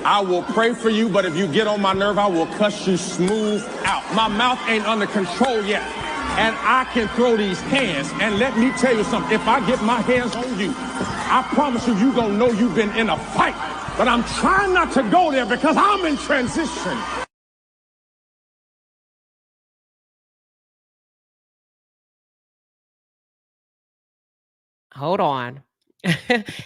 I will pray for you, but if you get on my nerve, I will cuss you smooth out. My mouth ain't under control yet, and I can throw these hands. And let me tell you something, if I get my hands on you, I promise you, you gonna know you've been in a fight. But I'm trying not to go there because I'm in transition. Hold on.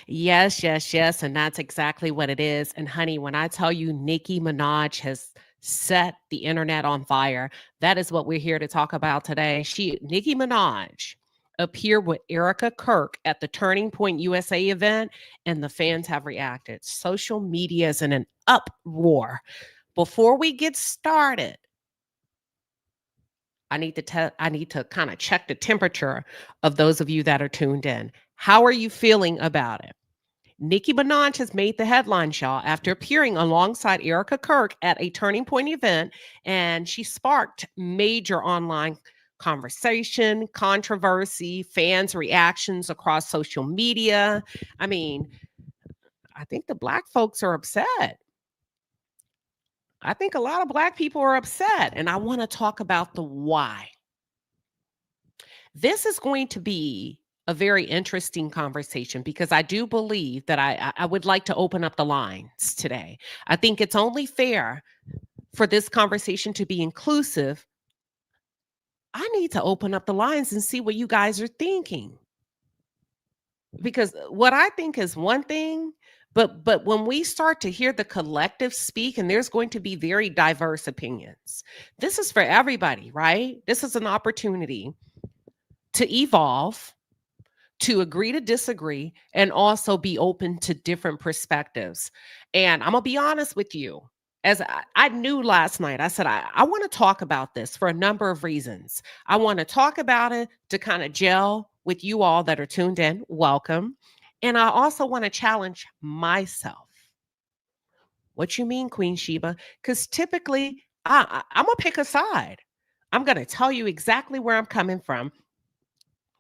Yes, yes, yes. And that's exactly what it is. And honey, when I tell you Nicki Minaj has set the internet on fire, that is what we're here to talk about today. Nicki Minaj appeared with Erika Kirk at the Turning Point USA event, and the fans have reacted. Social media is in an uproar. Before we get started, I need to kind of check the temperature of those of you that are tuned in. How are you feeling about it? Nicki Minaj has made the headlines, y'all, after appearing alongside Erika Kirk at a Turning Point event, and she sparked major online conversation, controversy, fans' reactions across social media. I mean, I think the Black folks are upset. I think a lot of Black people are upset, and I want to talk about the why. This is going to be a very interesting conversation because I do believe that I would like to open up the lines today. I think it's only fair for this conversation to be inclusive. I need to open up the lines and see what you guys are thinking. Because what I think is one thing, but when we start to hear the collective speak, and there's going to be very diverse opinions. This is for everybody, right? This is an opportunity to evolve, to agree to disagree, and also be open to different perspectives. And I'm going to be honest with you. As I knew last night, I said, I want to talk about this for a number of reasons. I want to talk about it to kind of gel with you all that are tuned in. Welcome. And I also want to challenge myself. What you mean, Queen Sheba? Because typically I'm going to pick a side. I'm going to tell you exactly where I'm coming from.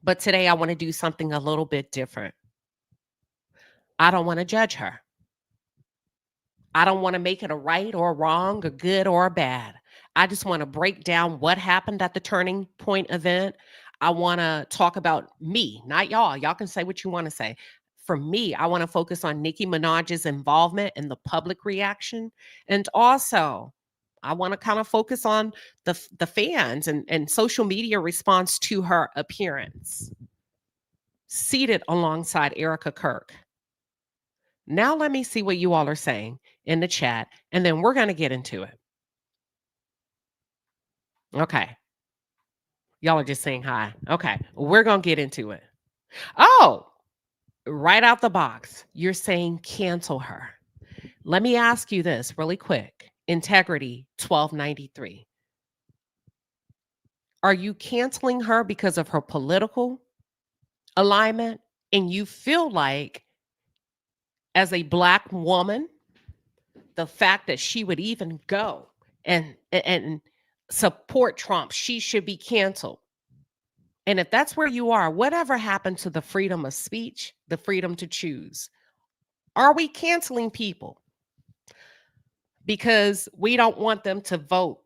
But today I want to do something a little bit different. I don't want to judge her. I don't want to make it a right or a wrong, a good or a bad. I just want to break down what happened at the Turning Point event. I want to talk about me, not y'all. Y'all can say what you want to say. For me, I want to focus on Nicki Minaj's involvement and the public reaction. And also, I want to kind of focus on the fans and social media response to her appearance, seated alongside Erika Kirk. Now let me see what you all are saying in the chat, and then we're going to get into it. Okay. Y'all are just saying hi. Okay. We're going to get into it. Oh, right out the box, you're saying cancel her. Let me ask you this really quick. Integrity 1293. Are you canceling her because of her political alignment? And you feel like, as a Black woman, the fact that she would even go and support Trump, she should be canceled. And if that's where you are, whatever happened to the freedom of speech, the freedom to choose? Are we canceling people because we don't want them to vote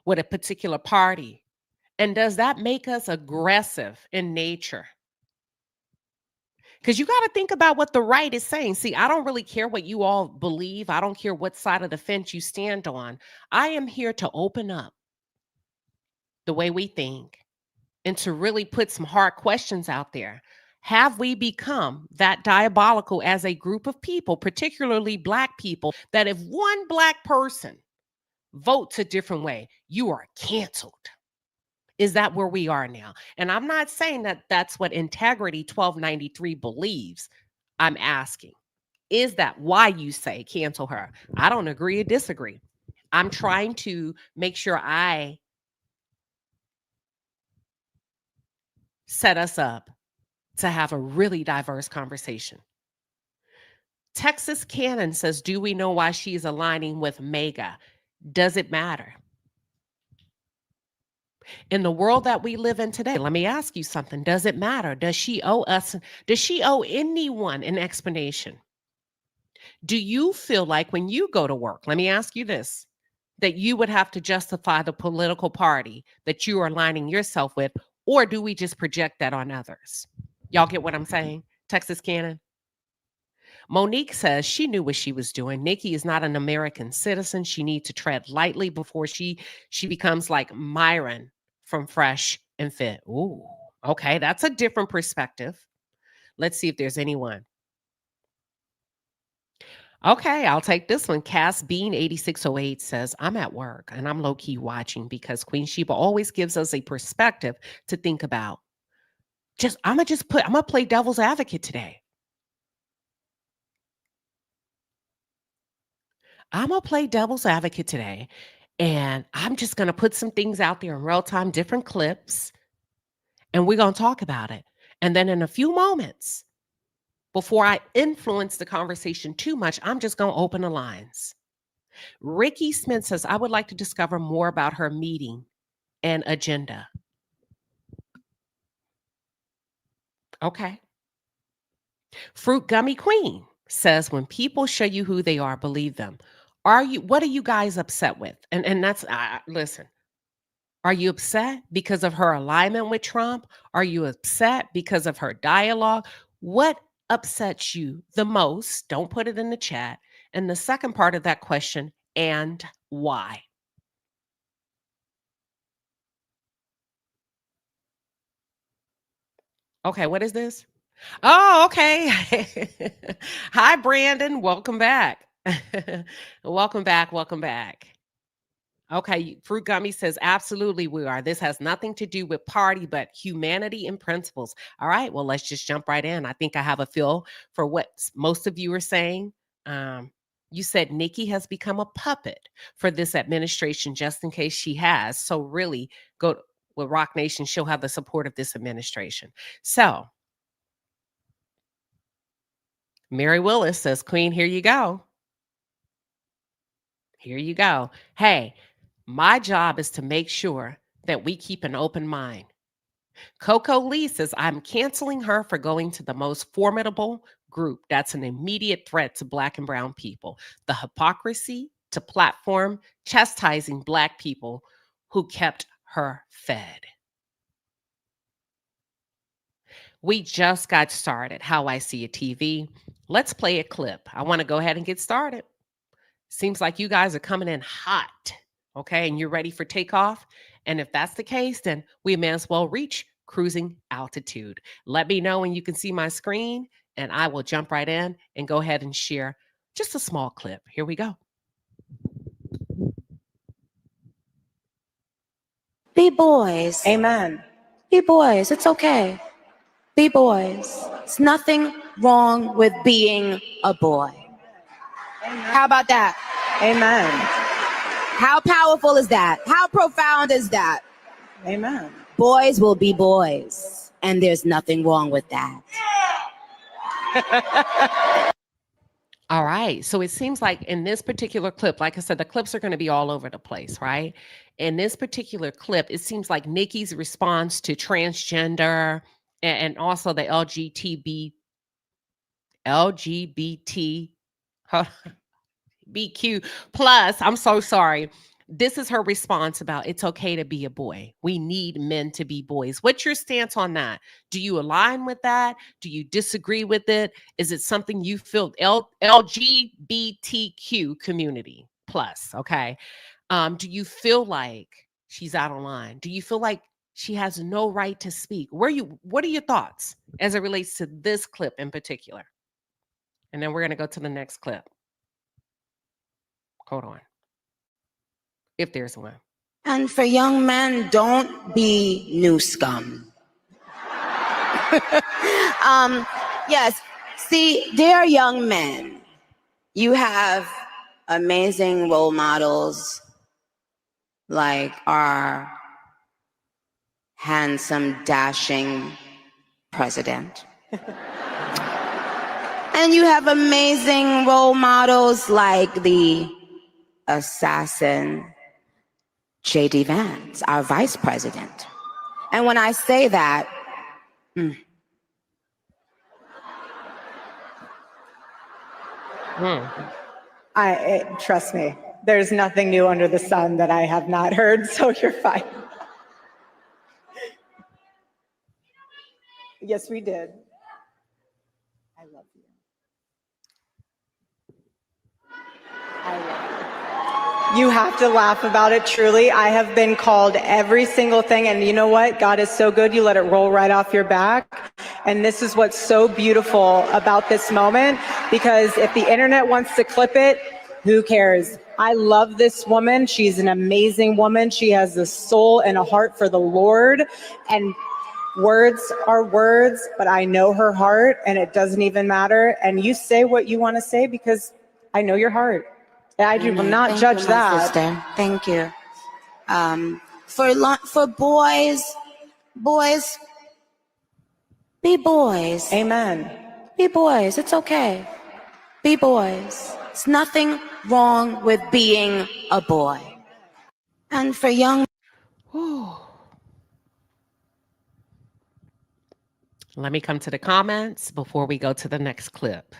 with a particular party? And does that make us aggressive in nature? Because you got to think about what the right is saying. See, I don't really care what you all believe. I don't care what side of the fence you stand on. I am here to open up the way we think and to really put some hard questions out there. Have we become that diabolical as a group of people, particularly Black people, that if one Black person votes a different way, you are canceled? Is that where we are now? And I'm not saying that that's what Integrity 1293 believes. I'm asking, is that why you say cancel her? I don't agree or disagree. I'm trying to make sure I set us up to have a really diverse conversation. Texas Cannon says, do we know why she is aligning with MAGA? Does it matter? In the world that we live in today, let me ask you something. Does it matter? Does she owe us? Does she owe anyone an explanation? Do you feel like when you go to work, let me ask you this, that you would have to justify the political party that you are aligning yourself with, or do we just project that on others? Y'all get what I'm saying? Texas Cannon? Monique says she knew what she was doing. Nicki is not an American citizen. She needs to tread lightly before she becomes like Myron from Fresh and Fit. Ooh, okay, that's a different perspective. Let's see if there's anyone. Okay, I'll take this one. Cass Bean 8608 says, I'm at work and I'm low-key watching because Queen Sheba always gives us a perspective to think about. I'm gonna play devil's advocate today. I'm gonna play devil's advocate today, and I'm just gonna put some things out there in real time, different clips, and we're gonna talk about it. And then in a few moments, before I influence the conversation too much, I'm just gonna open the lines. Ricky Smith says, I would like to discover more about her meeting and agenda. Okay. Fruit Gummy Queen says, when people show you who they are, believe them. What are you guys upset with? And that's, listen, are you upset because of her alignment with Trump? Are you upset because of her dialogue? What upsets you the most? Don't put it in the chat. And the second part of that question, and why? Okay, what is this? Oh, okay. Hi, Brandon. Welcome back. Welcome back. Welcome back. Okay, Fruit Gummy says, absolutely we are. This has nothing to do with party, but humanity and principles. All right, well, let's just jump right in. I think I have a feel for what most of you are saying. You said Nicki has become a puppet for this administration, just in case she has. So really, go with Rock Nation, she'll have the support of this administration. So Mary Willis says, Queen, here you go. Here you go. Hey, my job is to make sure that we keep an open mind. Coco Lee says, I'm canceling her for going to the most formidable group that's an immediate threat to Black and brown people. The hypocrisy to platform chastising Black people who kept her fed. We just got started. How I See a TV. Let's play a clip. I want to go ahead and get started. Seems like you guys are coming in hot, okay? And you're ready for takeoff. And if that's the case, then we may as well reach cruising altitude. Let me know when you can see my screen, and I will jump right in and go ahead and share just a small clip. Here we go. Be boys. Amen. Be boys. It's okay. Be boys. It's nothing wrong with being a boy. Amen. How about that? Amen. How powerful is that? How profound is that? Amen. Boys will be boys, and there's nothing wrong with that. All right. So it seems like in this particular clip, like I said, the clips are going to be all over the place, right? In this particular clip, it seems like Nicki's response to transgender and also the LGBT BQ plus, I'm so sorry. This is her response about it's okay to be a boy. We need men to be boys. What's your stance on that? Do you align with that? Do you disagree with it? Is it something you feel LGBTQ community plus? Okay. Do you feel like she's out of line? Do you feel like she has no right to speak? What are your thoughts as it relates to this clip in particular? And then we're going to go to the next clip. Hold on. If there's one. And for young men, don't be new scum. Yes. See, dear young men, you have amazing role models like our handsome, dashing president. And you have amazing role models like the assassin J.D. Vance, our vice president. And when I say that, Trust me, there's nothing new under the sun that I have not heard, so you're fine. Yes, we did. I love you. I love you. You have to laugh about it, truly. I have been called every single thing, and you know what? God is so good, you let it roll right off your back. And this is what's so beautiful about this moment, because if the internet wants to clip it, who cares? I love this woman. She's an amazing woman. She has a soul and a heart for the Lord. And words are words, but I know her heart, and it doesn't even matter. And you say what you want to say because I know your heart. I will not judge that. Sister. Thank you. For boys, be boys. Amen. Be boys. It's okay. Be boys. It's nothing wrong with being a boy. And for young... Let me come to the comments before we go to the next clip.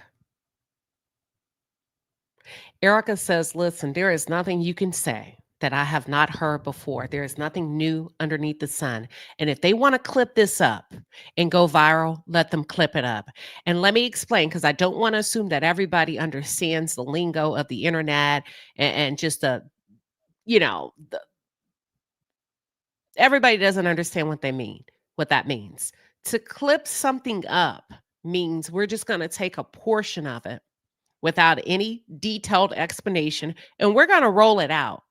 Erika says, listen, there is nothing you can say that I have not heard before. There is nothing new underneath the sun. And if they want to clip this up and go viral, let them clip it up. And let me explain, because I don't want to assume that everybody understands the lingo of the internet and just everybody doesn't understand what that means. To clip something up means we're just going to take a portion of it without any detailed explanation, and we're going to roll it out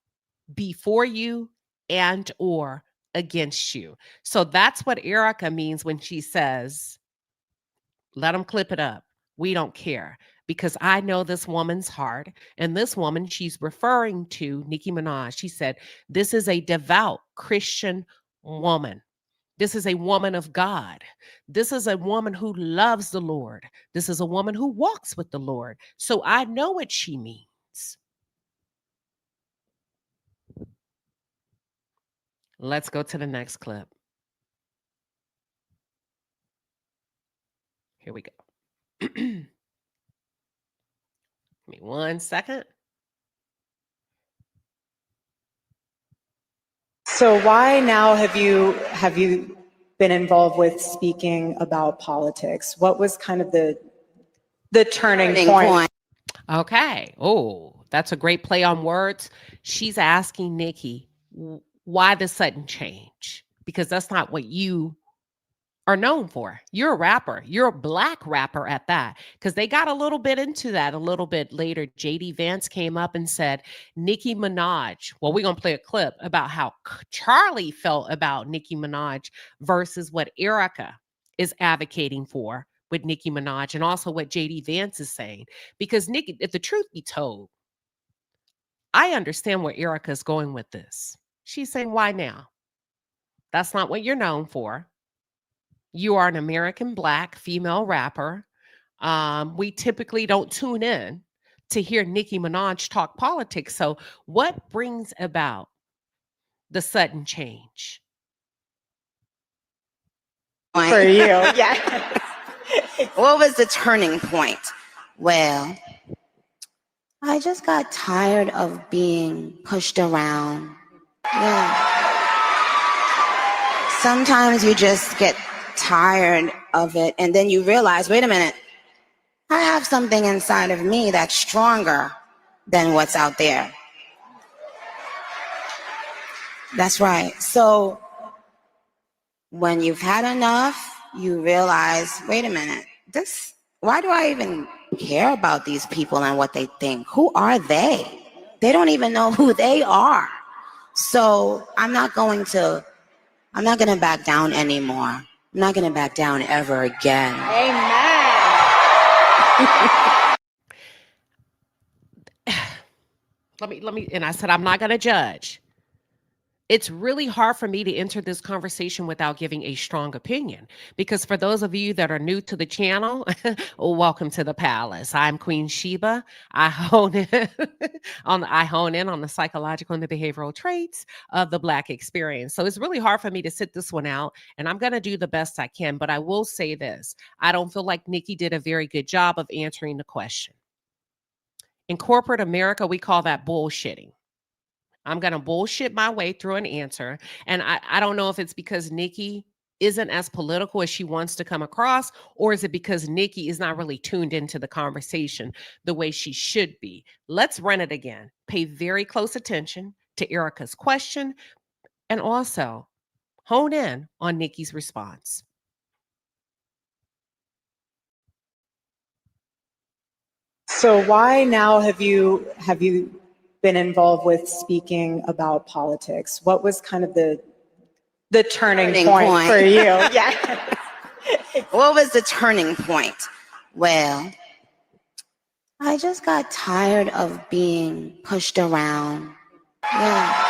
before you and or against you. So that's what Erika means when she says, let them clip it up. We don't care, because I know this woman's heart. And this woman, she's referring to Nicki Minaj. She said, this is a devout Christian woman. This is a woman of God. This is a woman who loves the Lord. This is a woman who walks with the Lord. So I know what she means. Let's go to the next clip. Here we go. Give me 1 second. So why now have you been involved with speaking about politics? What was kind of the turning point? Okay. Oh, that's a great play on words. She's asking Nicki, why the sudden change? Because that's not what you are known for. You're a rapper. You're a Black rapper at that. Because they got a little bit into that a little bit later. JD Vance came up and said, Nicki Minaj. Well, we're going to play a clip about how Charlie felt about Nicki Minaj versus what Erika is advocating for with Nicki Minaj, and also what JD Vance is saying. Because Nicki, if the truth be told, I understand where Erika is going with this. She's saying, why now? That's not what you're known for. You are an American Black female rapper. We typically don't tune in to hear Nicki Minaj talk politics. So what brings about the sudden change? For you, yeah. What was the turning point? Well, I just got tired of being pushed around. Yeah. Sometimes you just get tired of it, and then you realize, wait a minute, I have something inside of me that's stronger than what's out there. That's right. So when you've had enough, you realize, wait a minute, why do I even care about these people and what they think? Who are they? They don't even know who they are. So I'm not going to back down anymore. I'm not going to back down ever again. Amen. Let me, and I said, I'm not going to judge. It's really hard for me to enter this conversation without giving a strong opinion, because for those of you that are new to the channel, welcome to the palace. I'm Queen Sheba. I hone in on the psychological and the behavioral traits of the Black experience. So it's really hard for me to sit this one out, and I'm going to do the best I can. But I will say this. I don't feel like Nicki did a very good job of answering the question. In corporate America, we call that bullshitting. I'm going to bullshit my way through an answer. And I don't know if it's because Nicki isn't as political as she wants to come across, or is it because Nicki is not really tuned into the conversation the way she should be? Let's run it again. Pay very close attention to Erika's question and also hone in on Nicki's response. So why now have you been involved with speaking about politics? What was kind of the turning point for you? Yeah. What was the turning point? Well, I just got tired of being pushed around. Yeah.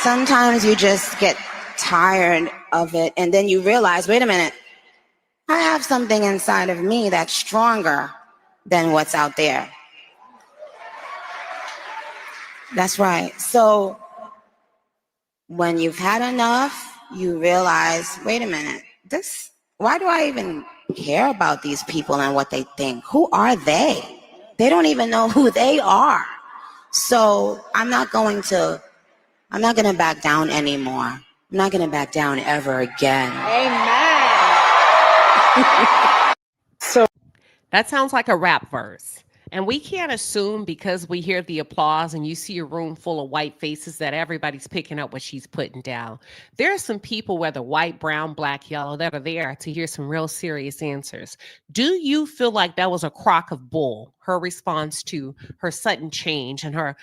Sometimes you just get tired of it, and then you realize, wait a minute, I have something inside of me that's stronger than what's out there. That's right. So when you've had enough, you realize, wait a minute, why do I even care about these people and what they think? Who are they? They don't even know who they are. So I'm not going to back down anymore. I'm not going to back down ever again. Amen. So that sounds like a rap verse. And we can't assume because we hear the applause and you see a room full of white faces that everybody's picking up what she's putting down. There are some people, whether white, brown, black, yellow, that are there to hear some real serious answers. Do you feel like that was a crock of bull, her response to her sudden change and her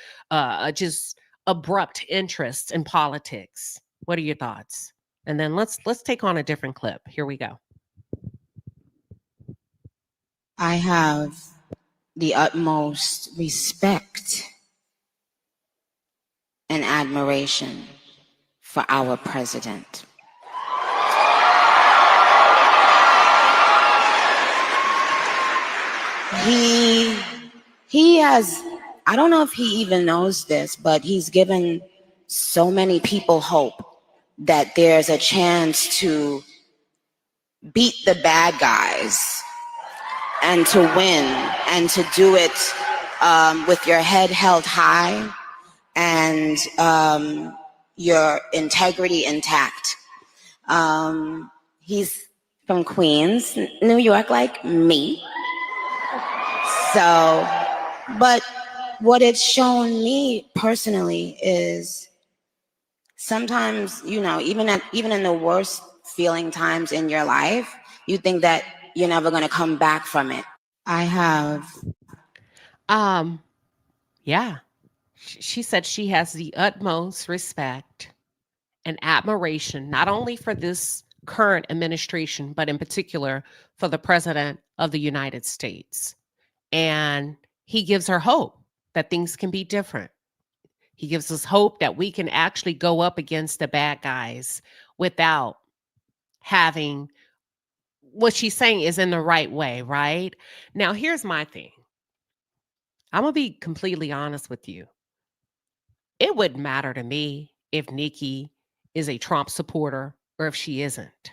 just abrupt interest in politics? What are your thoughts? And then let's take on a different clip. Here we go. I have the utmost respect and admiration for our president. He has, I don't know if he even knows this, but he's given so many people hope that there's a chance to beat the bad guys and to win and to do it with your head held high and your integrity intact. He's from Queens, New York, like me. So, but what it's shown me personally is sometimes, you know, even in the worst feeling times in your life, you think that you're never going to come back from it. I have. Yeah. She said she has the utmost respect and admiration, not only for this current administration, but in particular for the president of the United States. And he gives her hope that things can be different. He gives us hope that we can actually go up against the bad guys without having what she's saying is in the right way, right? Now, here's my thing. I'm going to be completely honest with you. It wouldn't matter to me if Nicki is a Trump supporter or if she isn't.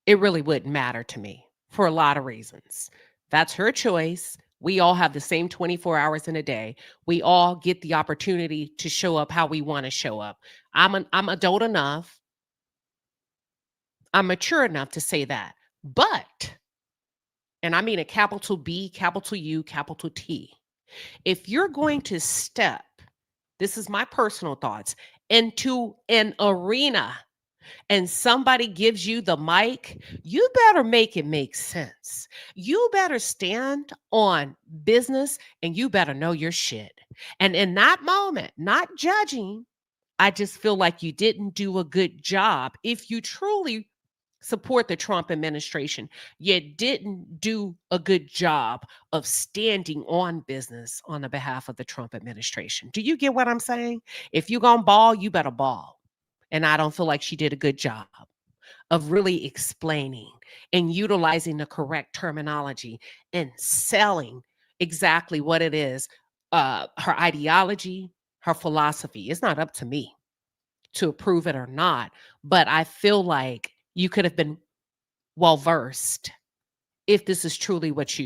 It really wouldn't matter to me for a lot of reasons. That's her choice. We all have the same 24 hours in a day. We all get the opportunity to show up how we want to show up. I'm adult enough. I'm mature enough to say that. But, and I mean a capital B, capital U, capital T. If you're going to step, this is my personal thoughts, into an arena and somebody gives you the mic, you better make it make sense. You better stand on business and you better know your shit. And in that moment, not judging, I just feel like you didn't do a good job. If you truly support the Trump administration, you didn't do a good job of standing on business on the behalf of the Trump administration. Do you get what I'm saying? If you're going to ball, you better ball. And I don't feel like she did a good job of really explaining and utilizing the correct terminology and selling exactly what it is, her ideology, her philosophy. It's not up to me to approve it or not, but I feel like you could have been well-versed if this is truly what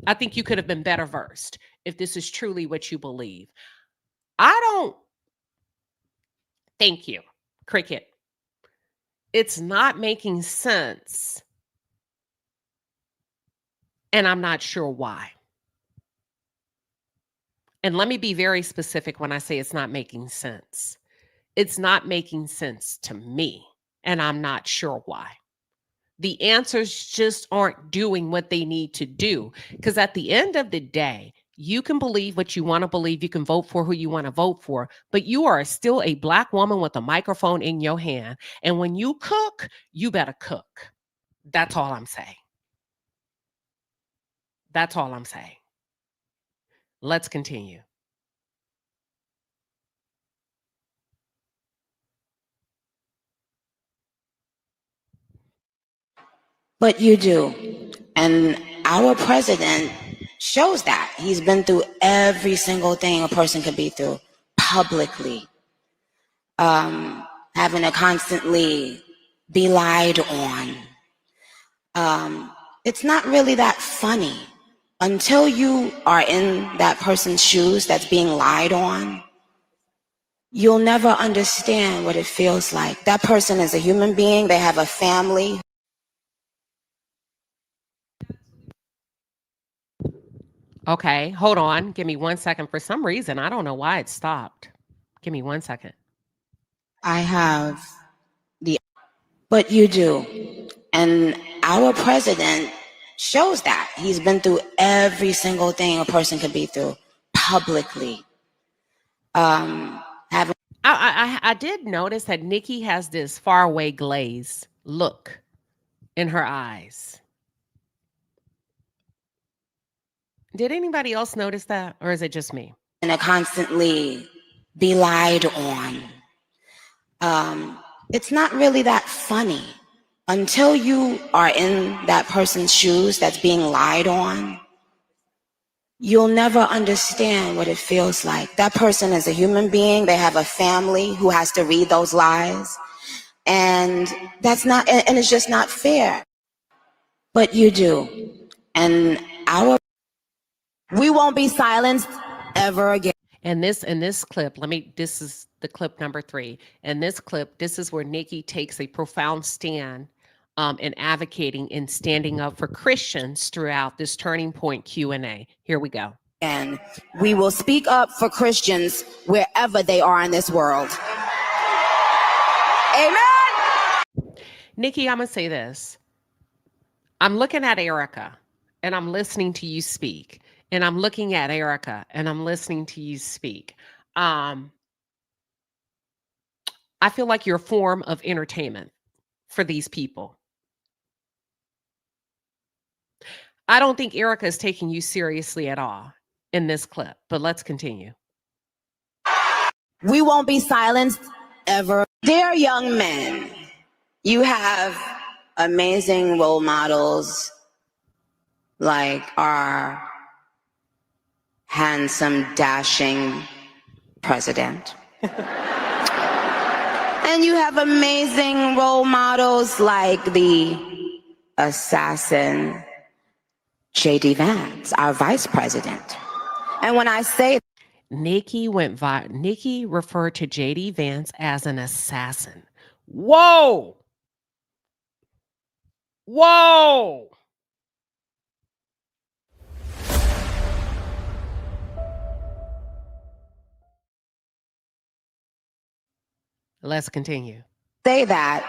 I think you could have been better versed if this is truly what you believe. I don't, thank you, cricket. It's not making sense. And I'm not sure why. And let me be very specific when I say it's not making sense. It's not making sense to me, and I'm not sure why. The answers just aren't doing what they need to do. Because at the end of the day, you can believe what you want to believe. You can vote for who you want to vote for, but you are still a Black woman with a microphone in your hand. And when you cook, you better cook. That's all I'm saying. That's all I'm saying. Let's continue. But you do. And our president shows that. He's been through every single thing a person could be through publicly. Having to constantly be lied on. It's not really that funny. Until you are in that person's shoes that's being lied on, you'll never understand what it feels like. That person is a human being. They have a family. Okay, hold on. Give me 1 second. For some reason, I don't know why it stopped. Give me 1 second. I have but you do. And our president shows that. He's been through every single thing a person could be through publicly. I did notice that Nicki has this faraway glaze look in her eyes. Did anybody else notice that, or is it just me? And to constantly be lied on. It's not really that funny. Until you are in that person's shoes that's being lied on, you'll never understand what it feels like. That person is a human being. They have a family who has to read those lies. And that's not, and it's just not fair. But you do. And we won't be silenced ever again. And this clip, this is the clip number 3. In this clip, this is where Nicki takes a profound stand in advocating and standing up for Christians throughout this Turning Point Q&A. Here we go. And we will speak up for Christians wherever they are in this world. Amen. Nicki, I'm going to say this. I'm looking at Erika and I'm listening to you speak. And I'm looking at Erika and I'm listening to you speak. I feel like you're a form of entertainment for these people. I don't think Erika is taking you seriously at all in this clip, but let's continue. We won't be silenced ever. Dear young men, you have amazing role models like our handsome, dashing president. And you have amazing role models like the assassin J.D. Vance, our vice president. And when I say Nicki referred to J.D. Vance as an assassin. Whoa! Whoa! Let's continue. Say that.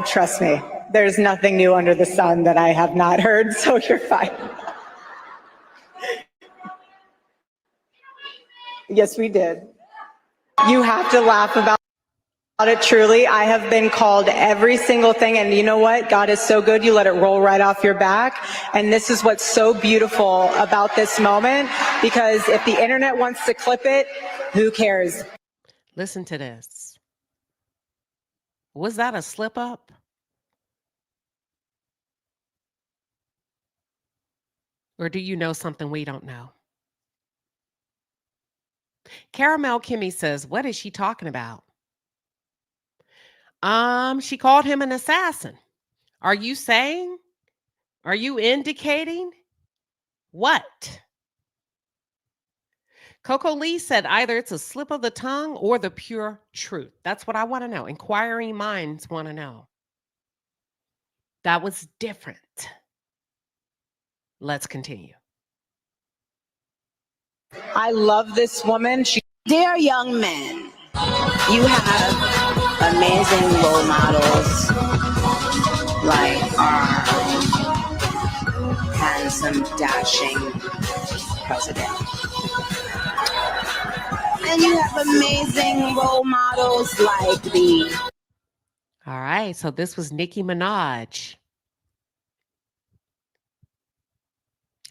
Trust me, there's nothing new under the sun that I have not heard, so you're fine. Yes, we did. You have to laugh about it, truly. I have been called every single thing, and you know what? God is so good, you let it roll right off your back. And this is what's so beautiful about this moment, because if the internet wants to clip it, who cares? Listen to this. Was that a slip up? Or do you know something we don't know? Caramel Kimmy says, what is she talking about? She called him an assassin. Are you saying? Are you indicating? What? Coco Lee said either it's a slip of the tongue or the pure truth. That's what I want to know. Inquiring minds want to know. That was different. Let's continue. I love this woman. Dear young men, you have amazing role models like our handsome, dashing president. And you have amazing role models like the... All right, so this was Nicki Minaj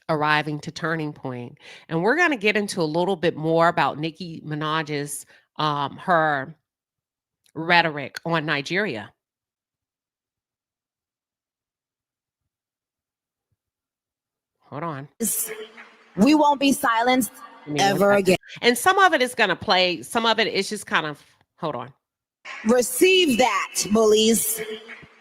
arriving to Turning Point. And we're going to get into a little bit more about Nicki Minaj's, her rhetoric on Nigeria. Hold on. We won't be silenced ever again. And some of it is going to play. Some of it is just kind of, hold on. Receive that, bullies.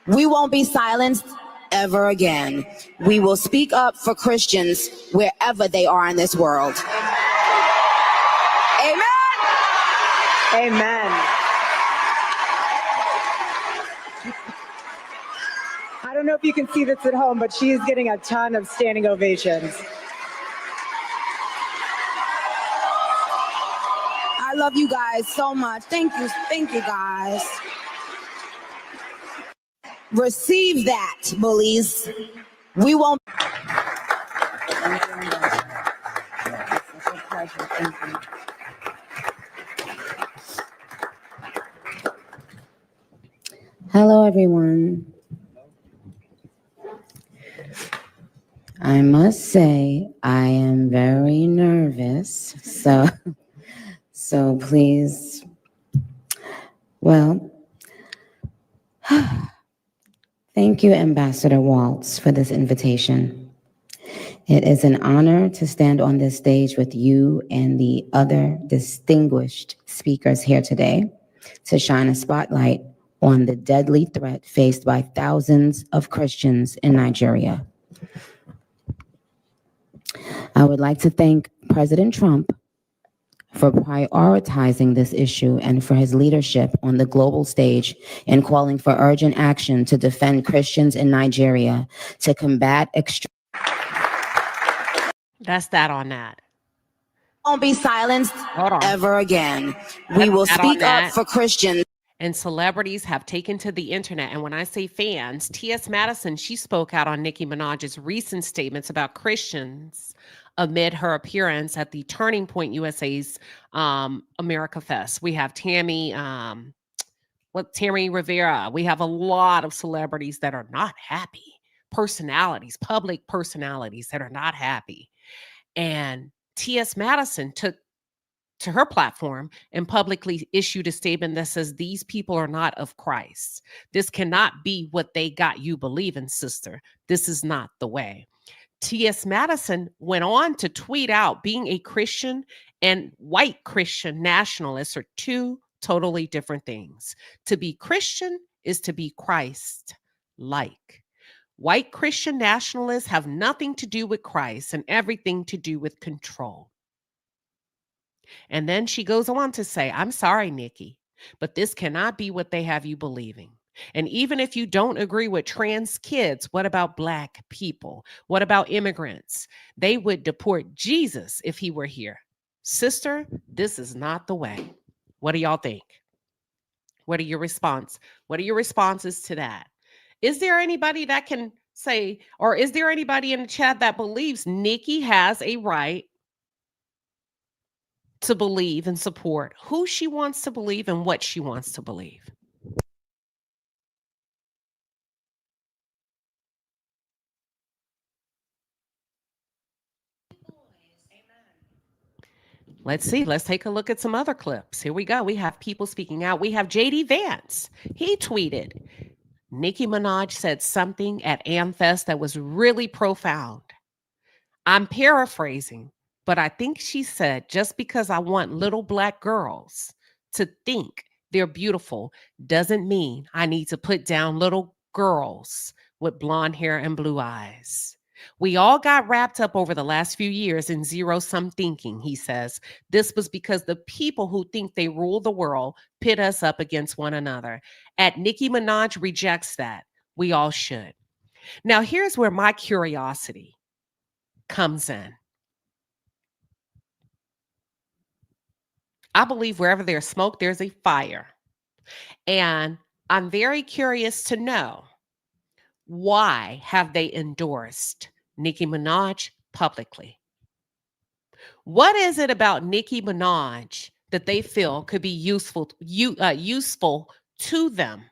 We won't be silenced ever again. We will speak up for Christians wherever they are in this world. Amen. Amen. I don't know if you can see this at home, but she is getting a ton of standing ovations. I love you guys so much. Thank you guys. Receive that, bullies. We won't. Hello, everyone. I must say I am very nervous, so please, well, thank you, Ambassador Waltz, for this invitation. It is an honor to stand on this stage with you and the other distinguished speakers here today to shine a spotlight on the deadly threat faced by thousands of Christians in Nigeria. I would like to thank President Trump for prioritizing this issue and for his leadership on the global stage in calling for urgent action to defend Christians in Nigeria to combat extreme. That's that on that. Won't be silenced ever again. We will speak up for Christians. And celebrities have taken to the internet. And when I say fans, T.S. Madison, she spoke out on Nicki Minaj's recent statements about Christians amid her appearance at the Turning Point USA's America Fest. We have Tammy Rivera. We have a lot of celebrities that are not happy. Personalities, public personalities that are not happy. And T.S. Madison took to her platform and publicly issued a statement that says these people are not of Christ. This cannot be what they got you believing, sister. This is not the way. T.S. Madison went on to tweet out being a Christian and white Christian nationalists are two totally different things. To be Christian is to be Christ-like. White Christian nationalists have nothing to do with Christ and everything to do with control. And then she goes on to say, I'm sorry, Nicki, but this cannot be what they have you believing. And even if you don't agree with trans kids, what about Black people? What about immigrants? They would deport Jesus if he were here. Sister, this is not the way. What do y'all think? What are your responses to that? Is there anybody that can say, or is there anybody in the chat that believes Nicki has a right to believe and support who she wants to believe and what she wants to believe? Let's see. Let's take a look at some other clips. Here we go. We have people speaking out. We have JD Vance. He tweeted, Nicki Minaj said something at AmFest that was really profound. I'm paraphrasing, but I think she said, just because I want little Black girls to think they're beautiful doesn't mean I need to put down little girls with blonde hair and blue eyes. We all got wrapped up over the last few years in zero-sum thinking, he says. This was because the people who think they rule the world pit us up against one another. Nicki Minaj rejects that. We all should. Now, here's where my curiosity comes in. I believe wherever there's smoke, there's a fire. And I'm very curious to know, why have they endorsed Nicki Minaj publicly? What is it about Nicki Minaj that they feel could be useful to them?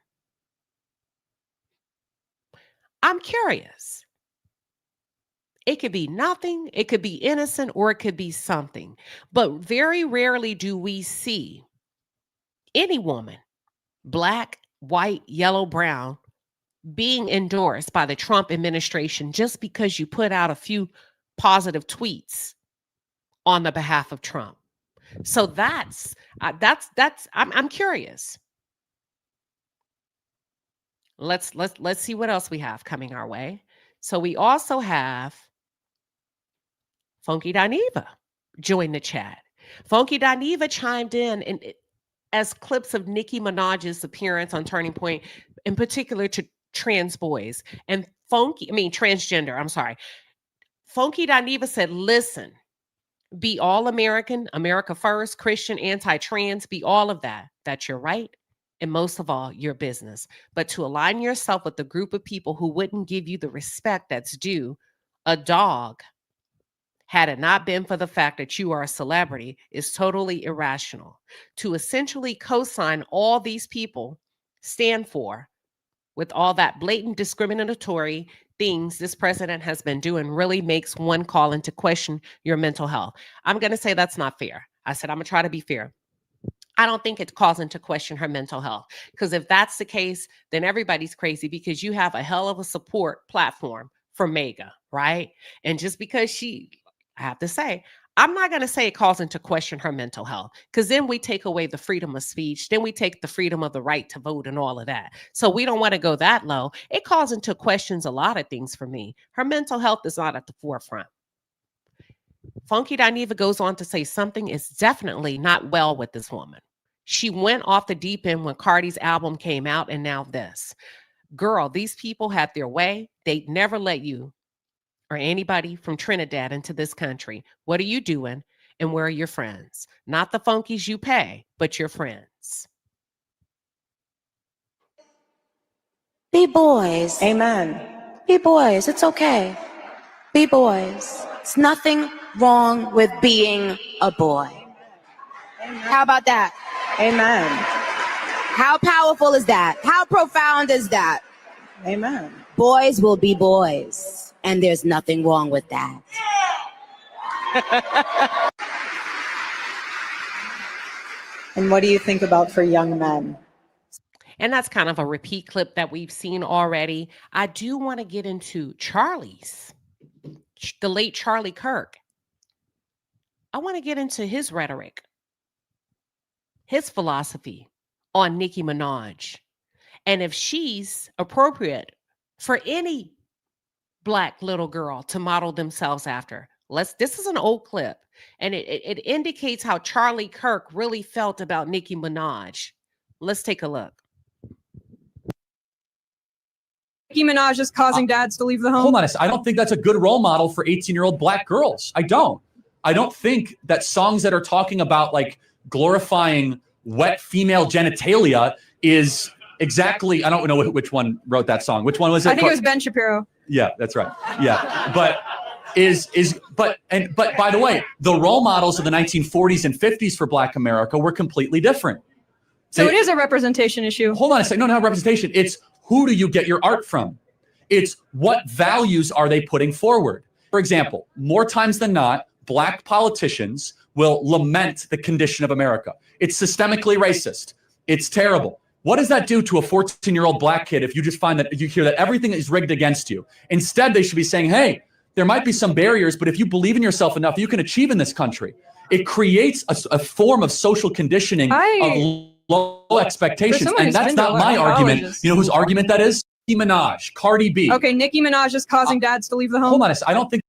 I'm curious. It could be nothing, it could be innocent, or it could be something. But very rarely do we see any woman, black, white, yellow, brown, being endorsed by the Trump administration just because you put out a few positive tweets on the behalf of Trump. So I'm curious. Let's see what else we have coming our way. So we also have Funky Dineva join the chat. Funky Dineva chimed in and as clips of Nicki Minaj's appearance on Turning Point, in particular to trans boys and transgender. I'm sorry. Funky Dineva said, listen, be all American, America first, Christian, anti-trans, be all of that. That's your right. And most of all, your business. But to align yourself with the group of people who wouldn't give you the respect that's due a dog, had it not been for the fact that you are a celebrity, is totally irrational. To essentially co-sign all these people stand for, with all that blatant discriminatory things this president has been doing, really makes one call into question your mental health. I'm going to say that's not fair. I said I'm going to try to be fair. I don't think it calls into question her mental health, because if that's the case, then everybody's crazy, because you have a hell of a support platform for MAGA, right? And just because I have to say, I'm not going to say it calls into question her mental health, because then we take away the freedom of speech. Then we take the freedom of the right to vote and all of that. So we don't want to go that low. It calls into questions a lot of things for me. Her mental health is not at the forefront. Funky Dineva goes on to say something is definitely not well with this woman. She went off the deep end when Cardi's album came out, and now this. Girl, these people had their way. They'd never let you or anybody from Trinidad into this country. What are you doing? And where are your friends? Not the funkies you pay, but your friends. Be boys. Amen. Be boys. It's okay. Be boys. It's nothing wrong with being a boy. Amen. How about that? Amen. How powerful is that? How profound is that? Amen. Boys will be boys, and there's nothing wrong with that. And what do you think about for young men? And that's kind of a repeat clip that we've seen already. I do want to get into the late Charlie Kirk. I want to get into his rhetoric, his philosophy on Nicki Minaj, and if she's appropriate for any Black little girl to model themselves after. This is an old clip, and it indicates how Charlie Kirk really felt about Nicki Minaj. Let's take a look. Nicki Minaj is causing dads to leave the home. Hold on a second. I don't think that's a good role model for 18-year-old Black girls. I don't think that songs that are talking about like glorifying wet female genitalia is exactly, I don't know which one wrote that song. Which one was it? I think it was Ben Shapiro. Yeah, that's right. Yeah. But by the way, the role models of the 1940s and 50s for Black America were completely different. So it is a representation issue. Hold on a second. No, not representation. It's who do you get your art from? It's what values are they putting forward? For example, more times than not, Black politicians will lament the condition of America. It's systemically racist. It's terrible. What does that do to a 14-year-old Black kid if you just find that you hear that everything is rigged against you? Instead, they should be saying, hey, there might be some barriers, but if you believe in yourself enough, you can achieve in this country. It creates a form of social conditioning of low expectations. someone And who's that's been to a not lot of my argument. colleges. You know whose argument that is? Nicki Minaj, Cardi B. Okay, Nicki Minaj is causing dads to leave the home. Hold on, I don't think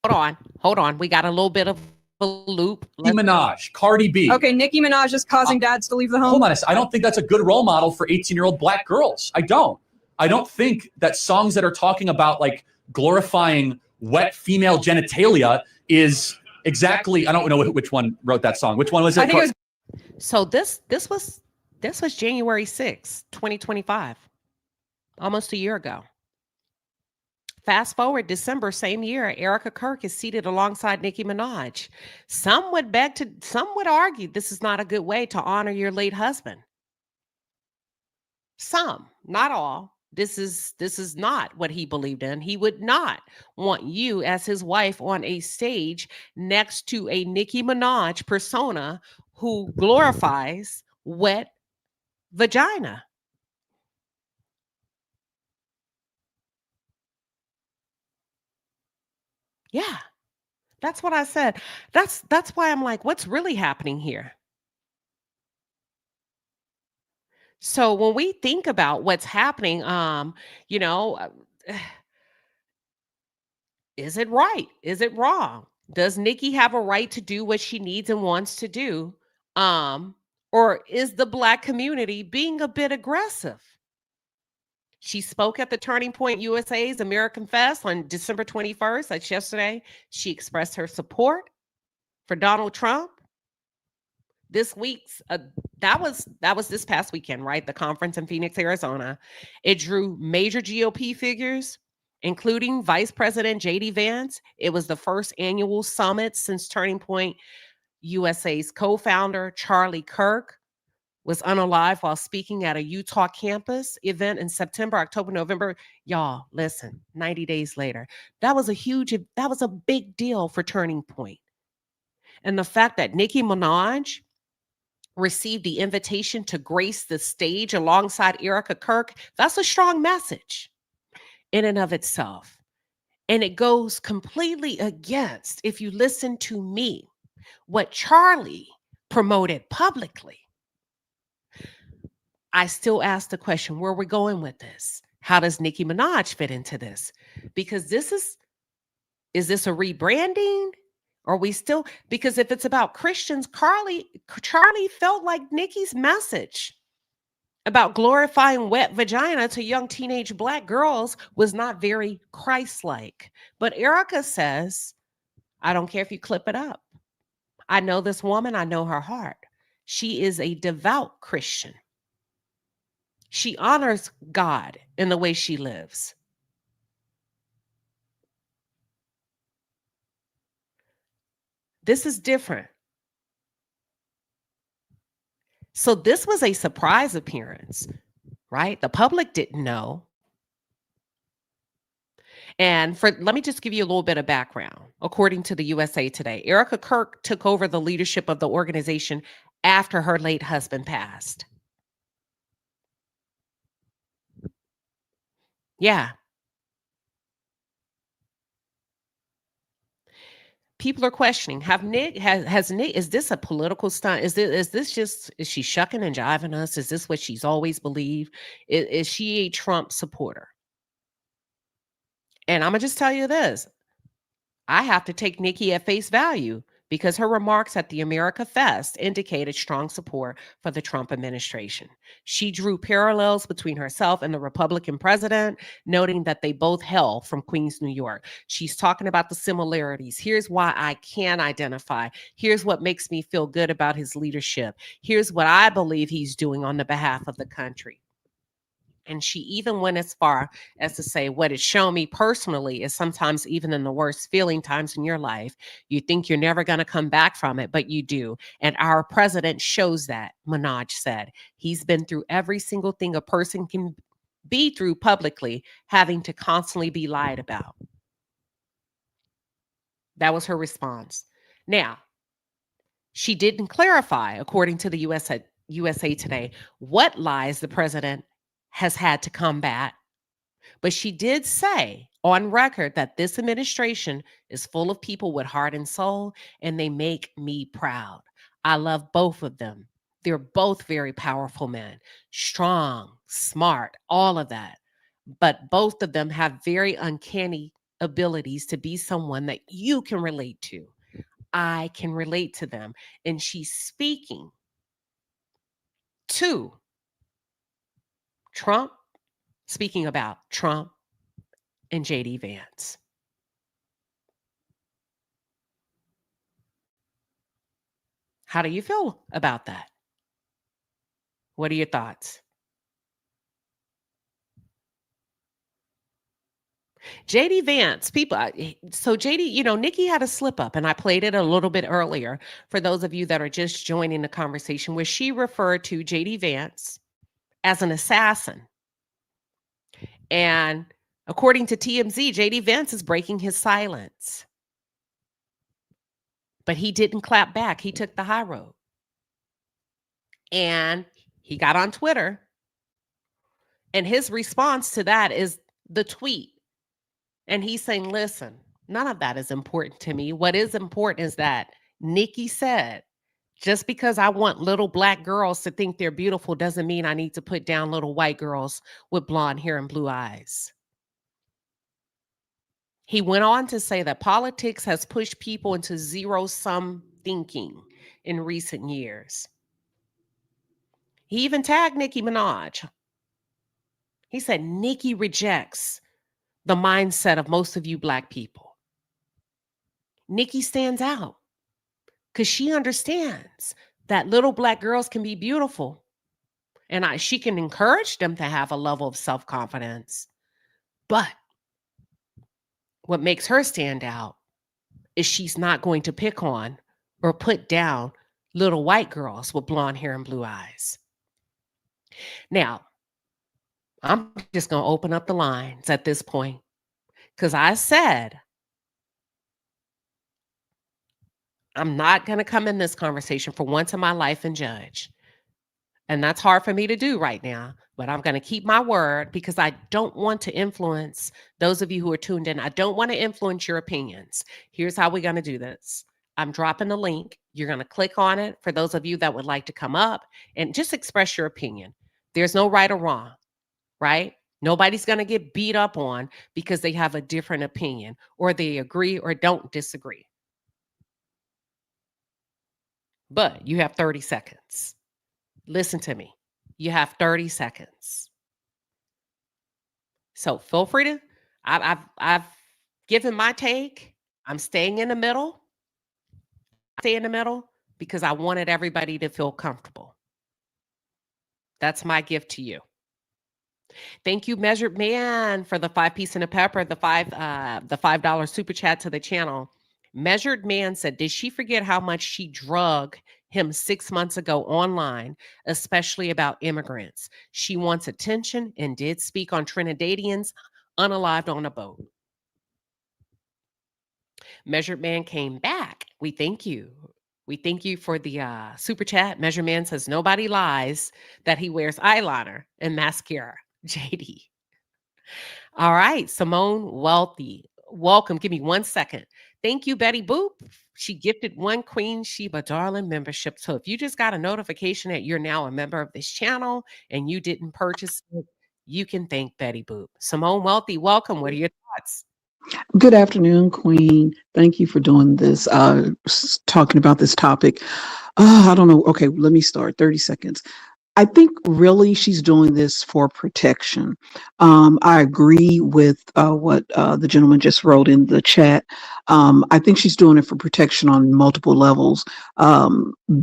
Hold on. We got a little bit of a loop. Nicki Minaj, Cardi B. Okay, Nicki Minaj is causing dads to leave the home. Hold on, I don't think that's a good role model for 18-year-old black girls. I don't think that songs that are talking about like glorifying wet female genitalia is exactly. I don't know which one wrote that song. Which one was it? I think it was So this was January 6th, 2025. Almost a year ago. Fast forward December, same year, Erika Kirk is seated alongside Nicki Minaj. Some would argue this is not a good way to honor your late husband. Some, not all. This is not what he believed in. He would not want you as his wife on a stage next to a Nicki Minaj persona who glorifies wet vagina. Yeah, that's what I said. That's why I'm like, what's really happening here? So when we think about what's happening, you know, is it right? Is it wrong? Does Nicki have a right to do what she needs and wants to do? Or is the Black community being a bit aggressive? She spoke at the Turning Point USA's American Fest on December 21st. That's yesterday. She expressed her support for Donald Trump. This week's that was this past weekend, right? The conference in Phoenix, Arizona. It drew major GOP figures, including Vice President J.D. Vance. It was the first annual summit since Turning Point USA's co-founder Charlie Kirk was unalive while speaking at a Utah campus event in September, October, November. Y'all, listen, 90 days later. That was a big deal for Turning Point. And the fact that Nicki Minaj received the invitation to grace the stage alongside Erika Kirk, that's a strong message in and of itself. And it goes completely against, if you listen to me, what Charlie promoted publicly. I still ask the question, where are we going with this? How does Nicki Minaj fit into this? Because is this a rebranding? Are we still, because if it's about Christians, Charlie felt like Nicki's message about glorifying wet vagina to young teenage Black girls was not very Christ-like. But Erika says, I don't care if you clip it up. I know this woman, I know her heart. She is a devout Christian. She honors God in the way she lives. This is different. So this was a surprise appearance, right? The public didn't know. And let me just give you a little bit of background. According to the USA Today, Erika Kirk took over the leadership of the organization after her late husband passed. Yeah. People are questioning, is this a political stunt? Is she shucking and jiving us? Is this what she's always believed? Is she a Trump supporter? And I'm gonna just tell you this. I have to take Nicki at face value because her remarks at the America Fest indicated strong support for the Trump administration. She drew parallels between herself and the Republican president, noting that they both hail from Queens, New York. She's talking about the similarities. Here's why I can identify. Here's what makes me feel good about his leadership. Here's what I believe he's doing on the behalf of the country. And she even went as far as to say, what it's shown me personally is sometimes even in the worst feeling times in your life, you think you're never going to come back from it, but you do. And our president shows that, Minaj said. He's been through every single thing a person can be through publicly, having to constantly be lied about. That was her response. Now, she didn't clarify, according to the USA Today, what lies the president has had to combat. But she did say on record that this administration is full of people with heart and soul, and they make me proud. I love both of them. They're both very powerful men, strong, smart, all of that. But both of them have very uncanny abilities to be someone that you can relate to. I can relate to them. And she's speaking to Trump, speaking about Trump and JD Vance. How do you feel about that? What are your thoughts? JD Vance, people. So JD, Nicki had a slip up, and I played it a little bit earlier for those of you that are just joining the conversation, where she referred to JD Vance as an assassin. And according to TMZ, JD Vance is breaking his silence. But he didn't clap back. He took the high road. And he got on Twitter. And his response to that is the tweet. And he's saying, listen, none of that is important to me. What is important is that Nicki said, just because I want little black girls to think they're beautiful doesn't mean I need to put down little white girls with blonde hair and blue eyes. He went on to say that politics has pushed people into zero-sum thinking in recent years. He even tagged Nicki Minaj. He said, Nicki rejects the mindset of most of you black people. Nicki stands out because she understands that little black girls can be beautiful. And she can encourage them to have a level of self-confidence. But what makes her stand out is she's not going to pick on or put down little white girls with blonde hair and blue eyes. Now, I'm just going to open up the lines at this point, because I said I'm not going to come in this conversation for once in my life and judge. And that's hard for me to do right now, but I'm going to keep my word, because I don't want to influence those of you who are tuned in. I don't want to influence your opinions. Here's how we're going to do this. I'm dropping the link. You're going to click on it for those of you that would like to come up and just express your opinion. There's no right or wrong, right? Nobody's going to get beat up on because they have a different opinion, or they agree or don't disagree. But you have 30 seconds. Listen to me. You have 30 seconds. So feel free to, I've given my take. I'm staying in the middle. Stay in the middle because I wanted everybody to feel comfortable. That's my gift to you. Thank you, Measured Man, for the 5-piece and a pepper, the $5 super chat to the channel. Measured Man said, did she forget how much she drug him 6 months ago online, especially about immigrants? She wants attention and did speak on Trinidadians unalived on a boat. Measured Man came back. We thank you. We thank you for the super chat. Measured Man says, nobody lies that he wears eyeliner and mascara. JD. All right, Simone Wealthy. Welcome. Give me 1 second. Thank you, Betty Boop. She gifted 1 Queen Sheba Darling membership. So if you just got a notification that you're now a member of this channel and you didn't purchase it, you can thank Betty Boop. Simone Wealthy, welcome. What are your thoughts? Good afternoon, Queen. Thank you for doing this, talking about this topic. I don't know. Okay, let me start. 30 seconds. I think really she's doing this for protection. I agree with what the gentleman just wrote in the chat. I think she's doing it for protection on multiple levels,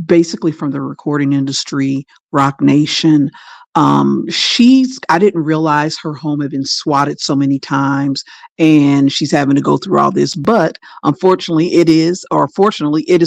basically from the recording industry, Rock Nation. I didn't realize her home had been swatted so many times and she's having to go through all this, but fortunately it is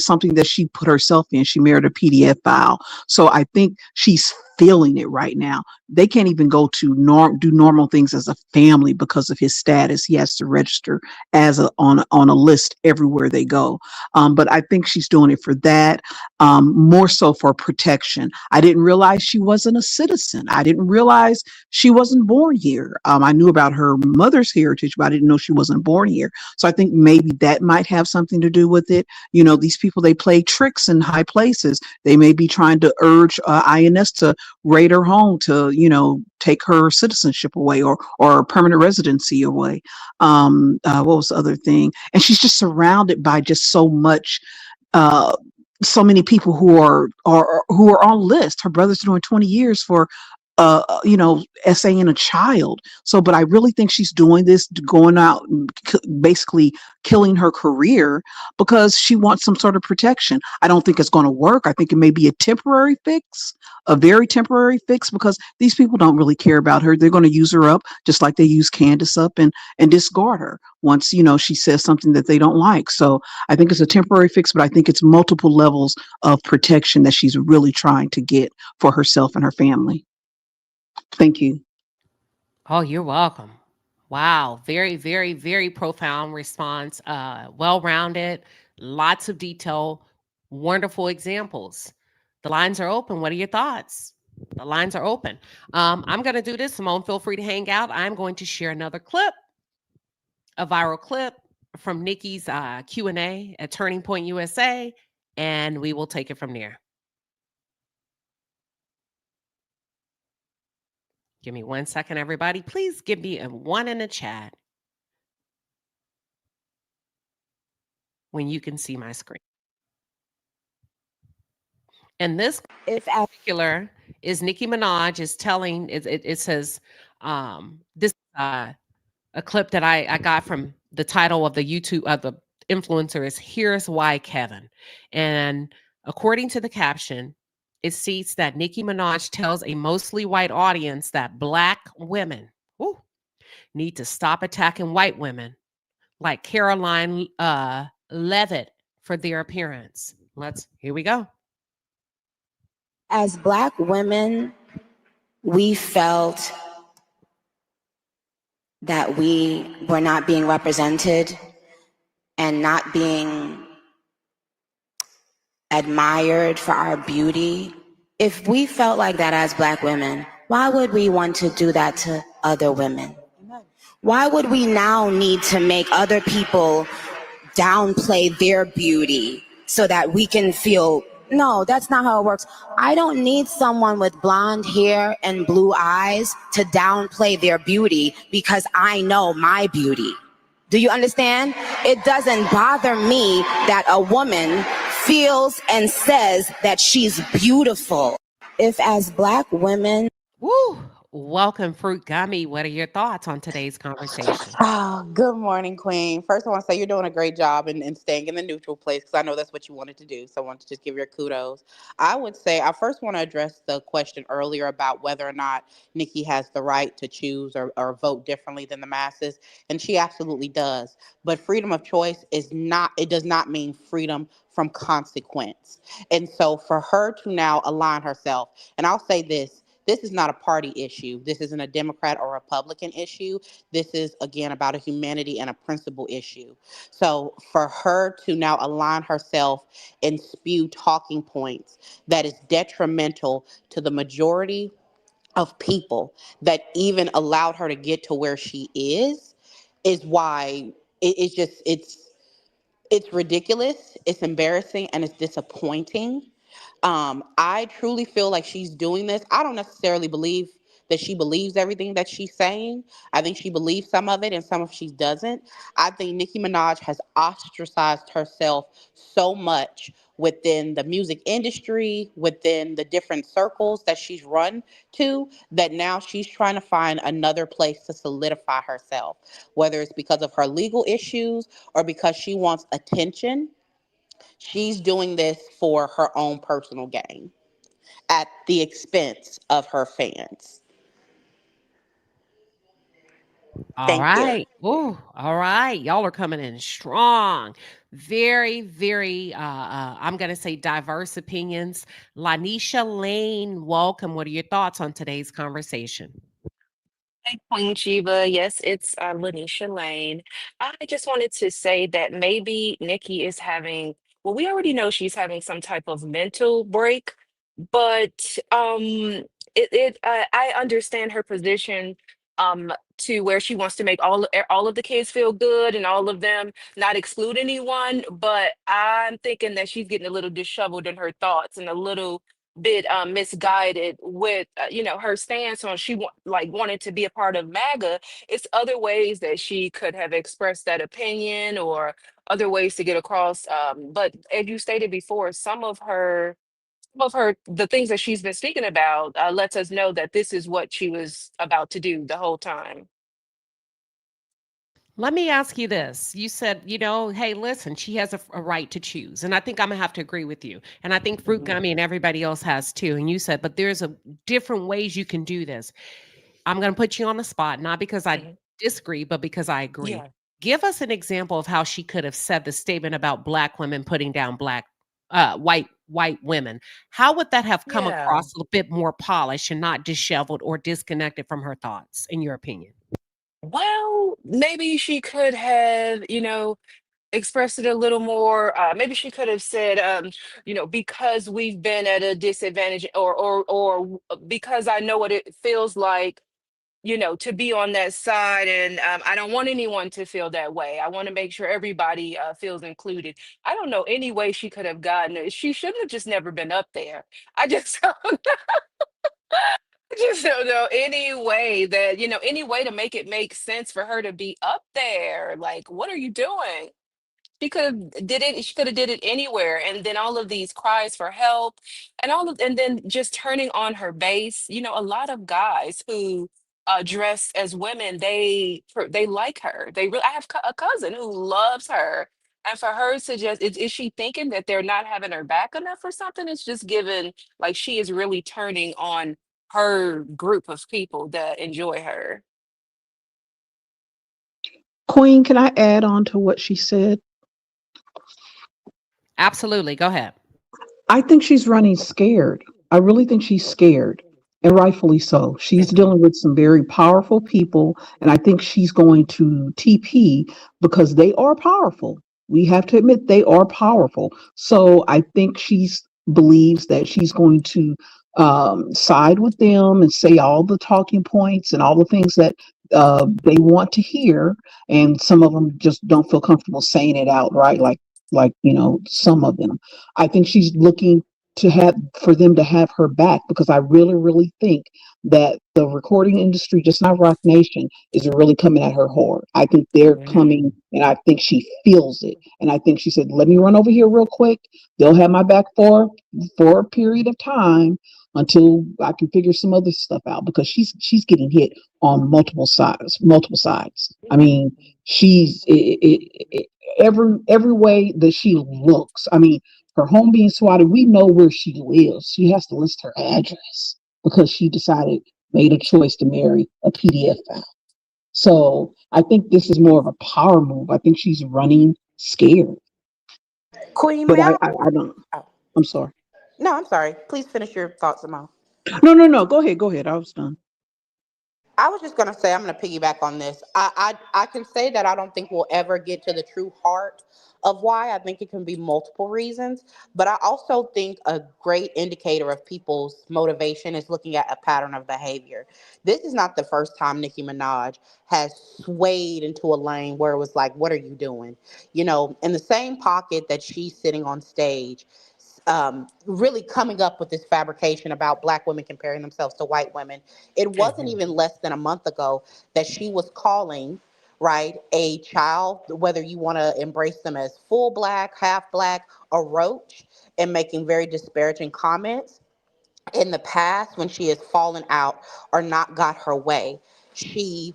something that she put herself in. She married a PDF file. So I think she's feeling it right now. They can't even go to do normal things as a family because of his status. He has to register as on a list everywhere they go. But I think she's doing it for that, more so for protection. I didn't realize she wasn't a citizen. I didn't realize she wasn't born here. I knew about her mother's heritage, but I didn't know she wasn't born here. So I think maybe that might have something to do with it. You know, these people, they play tricks in high places. They may be trying to urge INS to raid her home to, you know, take her citizenship away or permanent residency away. What was the other thing? And she's just surrounded by just so much, so many people who are on list. Her brother's doing 20 years for you know, essaying a child. So, but I really think she's doing this, going out and basically killing her career because she wants some sort of protection. I don't think it's going to work. I think it may be a temporary fix, a very temporary fix, because these people don't really care about her. They're going to use her up just like they use Candace up and discard her once, you know, she says something that they don't like. So I think it's a temporary fix, but I think it's multiple levels of protection that she's really trying to get for herself and her family. Thank you. Oh, you're welcome. Wow. Very, very, very profound response. Well-rounded, lots of detail, wonderful examples. The lines are open. What are your thoughts? The lines are open. I'm going to do this. Simone, feel free to hang out. I'm going to share another clip, a viral clip from Nicki's Q&A at Turning Point USA, and we will take it from there. Give me 1 second, everybody. Please give me a 1 in the chat when you can see my screen. And this in particular is Nicki Minaj is telling, it says, this a clip that I got from the title of the YouTube of the influencer is Here's Why Kevin. And according to the caption, it states that Nicki Minaj tells a mostly white audience that Black women need to stop attacking white women like Caroline Levitt for their appearance. Here we go. As Black women, we felt that we were not being represented and not being admired for our beauty. If we felt like that as Black women, why would we want to do that to other women? Why would we now need to make other people downplay their beauty so that we can feel, no, that's not how it works. I don't need someone with blonde hair and blue eyes to downplay their beauty because I know my beauty. Do you understand? It doesn't bother me that a woman feels and says that she's beautiful. If as Black women... Woo! Welcome, Fruit Gummy. What are your thoughts on today's conversation? Oh, good morning, Queen. First, I want to say you're doing a great job in staying in the neutral place because I know that's what you wanted to do. So I want to just give you kudos. I would say I first want to address the question earlier about whether or not Nicki has the right to choose or vote differently than the masses. And she absolutely does. But freedom of choice is not, it does not mean freedom from consequence. And so for her to now align herself, and I'll say this is not a party issue. This isn't a Democrat or Republican issue. This is, again, about a humanity and a principle issue. So for her to now align herself and spew talking points that is detrimental to the majority of people that even allowed her to get to where she is why it's ridiculous, it's embarrassing, and it's disappointing. I truly feel like she's doing this. I don't necessarily believe that she believes everything that she's saying. I think she believes some of it and some of she doesn't. I think Nicki Minaj has ostracized herself so much within the music industry, within the different circles that she's run to, that now she's trying to find another place to solidify herself, whether it's because of her legal issues or because she wants attention. She's doing this for her own personal gain at the expense of her fans. All Thank you. right. Oh, all right. Y'all are coming in strong. very, very, I'm going to say diverse opinions. Lanisha Lane, welcome. What are your thoughts on today's conversation? Hey, Queen Sheba. Yes, it's Lanisha Lane. I just wanted to say that maybe Nikki is having, well, we already know she's having some type of mental break, but I understand her position to where she wants to make all of the kids feel good and all of them not exclude anyone, but I'm thinking that she's getting a little disheveled in her thoughts and a little bit misguided with her stance on like wanted to be a part of MAGA. It's other ways that she could have expressed that opinion or other ways to get across. But as you stated before, some of her the things that she's been speaking about lets us know that this is what she was about to do the whole time. Let me ask you this. You said, hey, listen, she has a right to choose. And I think I'm going to have to agree with you. And I think Fruit Gummy and everybody else has too. And you said, but there's a different ways you can do this. I'm going to put you on the spot, not because I Mhm. disagree, but because I agree. Yeah. Give us an example of how she could have said the statement about Black women putting down white women. How would that have come Yeah. across a bit more polished and not disheveled or disconnected from her thoughts, in your opinion? Well, maybe she could have, expressed it a little more. Maybe she could have said, because we've been at a disadvantage, or because I know what it feels like, to be on that side, and I don't want anyone to feel that way. I want to make sure everybody feels included. I don't know any way she could have gotten it. She shouldn't have just never been up there. I just I just don't know any way that, any way to make it make sense for her to be up there. Like, what are you doing? She could have did it anywhere. And then all of these cries for help and then just turning on her base. A lot of guys who dress as women, they like her. I have a cousin who loves her. And for her to just, is she thinking that they're not having her back enough or something? It's just given like she is really turning on her group of people that enjoy her. Queen, can I add on to what she said? Absolutely. Go ahead. I think she's running scared. I really think she's scared, and rightfully so. She's Mhm. dealing with some very powerful people, and I think she's going to TP because they are powerful. We have to admit they are powerful. So I think she's believes that she's going to side with them and say all the talking points and all the things that they want to hear, and some of them just don't feel comfortable saying it out, right? Like some of them. I think she's looking to have for them to have her back because I really, really think that the recording industry, just not Rock Nation, is really coming at her hard. I think they're Mhm. coming, and I think she feels it. And I think she said, "Let me run over here real quick. They'll have my back for a period of time until I can figure some other stuff out because she's getting hit on multiple sides, multiple sides. I mean, she's every way that she looks. I mean, her home being swatted, we know where she lives. She has to list her address because she made a choice to marry a PDF file. So I think this is more of a power move. I think she's running scared. Queen, But may I? I don't. Oh, I'm sorry. no, I'm sorry. Please finish your thoughts, Simone. No, no, no. Go ahead. Go ahead. I was done. I was just gonna say I'm gonna piggyback on this. I can say that I don't think we'll ever get to the true heart of why. I think it can be multiple reasons, but I also think a great indicator of people's motivation is looking at a pattern of behavior. This is not the first time Nicki Minaj has swayed into a lane where it was like, "What are you doing?" In the same pocket that she's sitting on stage really coming up with this fabrication about Black women comparing themselves to white women. It wasn't Mhm. even less than a month ago that she was calling, right, a child, whether you want to embrace them as full Black, half Black, a roach, and making very disparaging comments. In the past, when she has fallen out or not got her way, she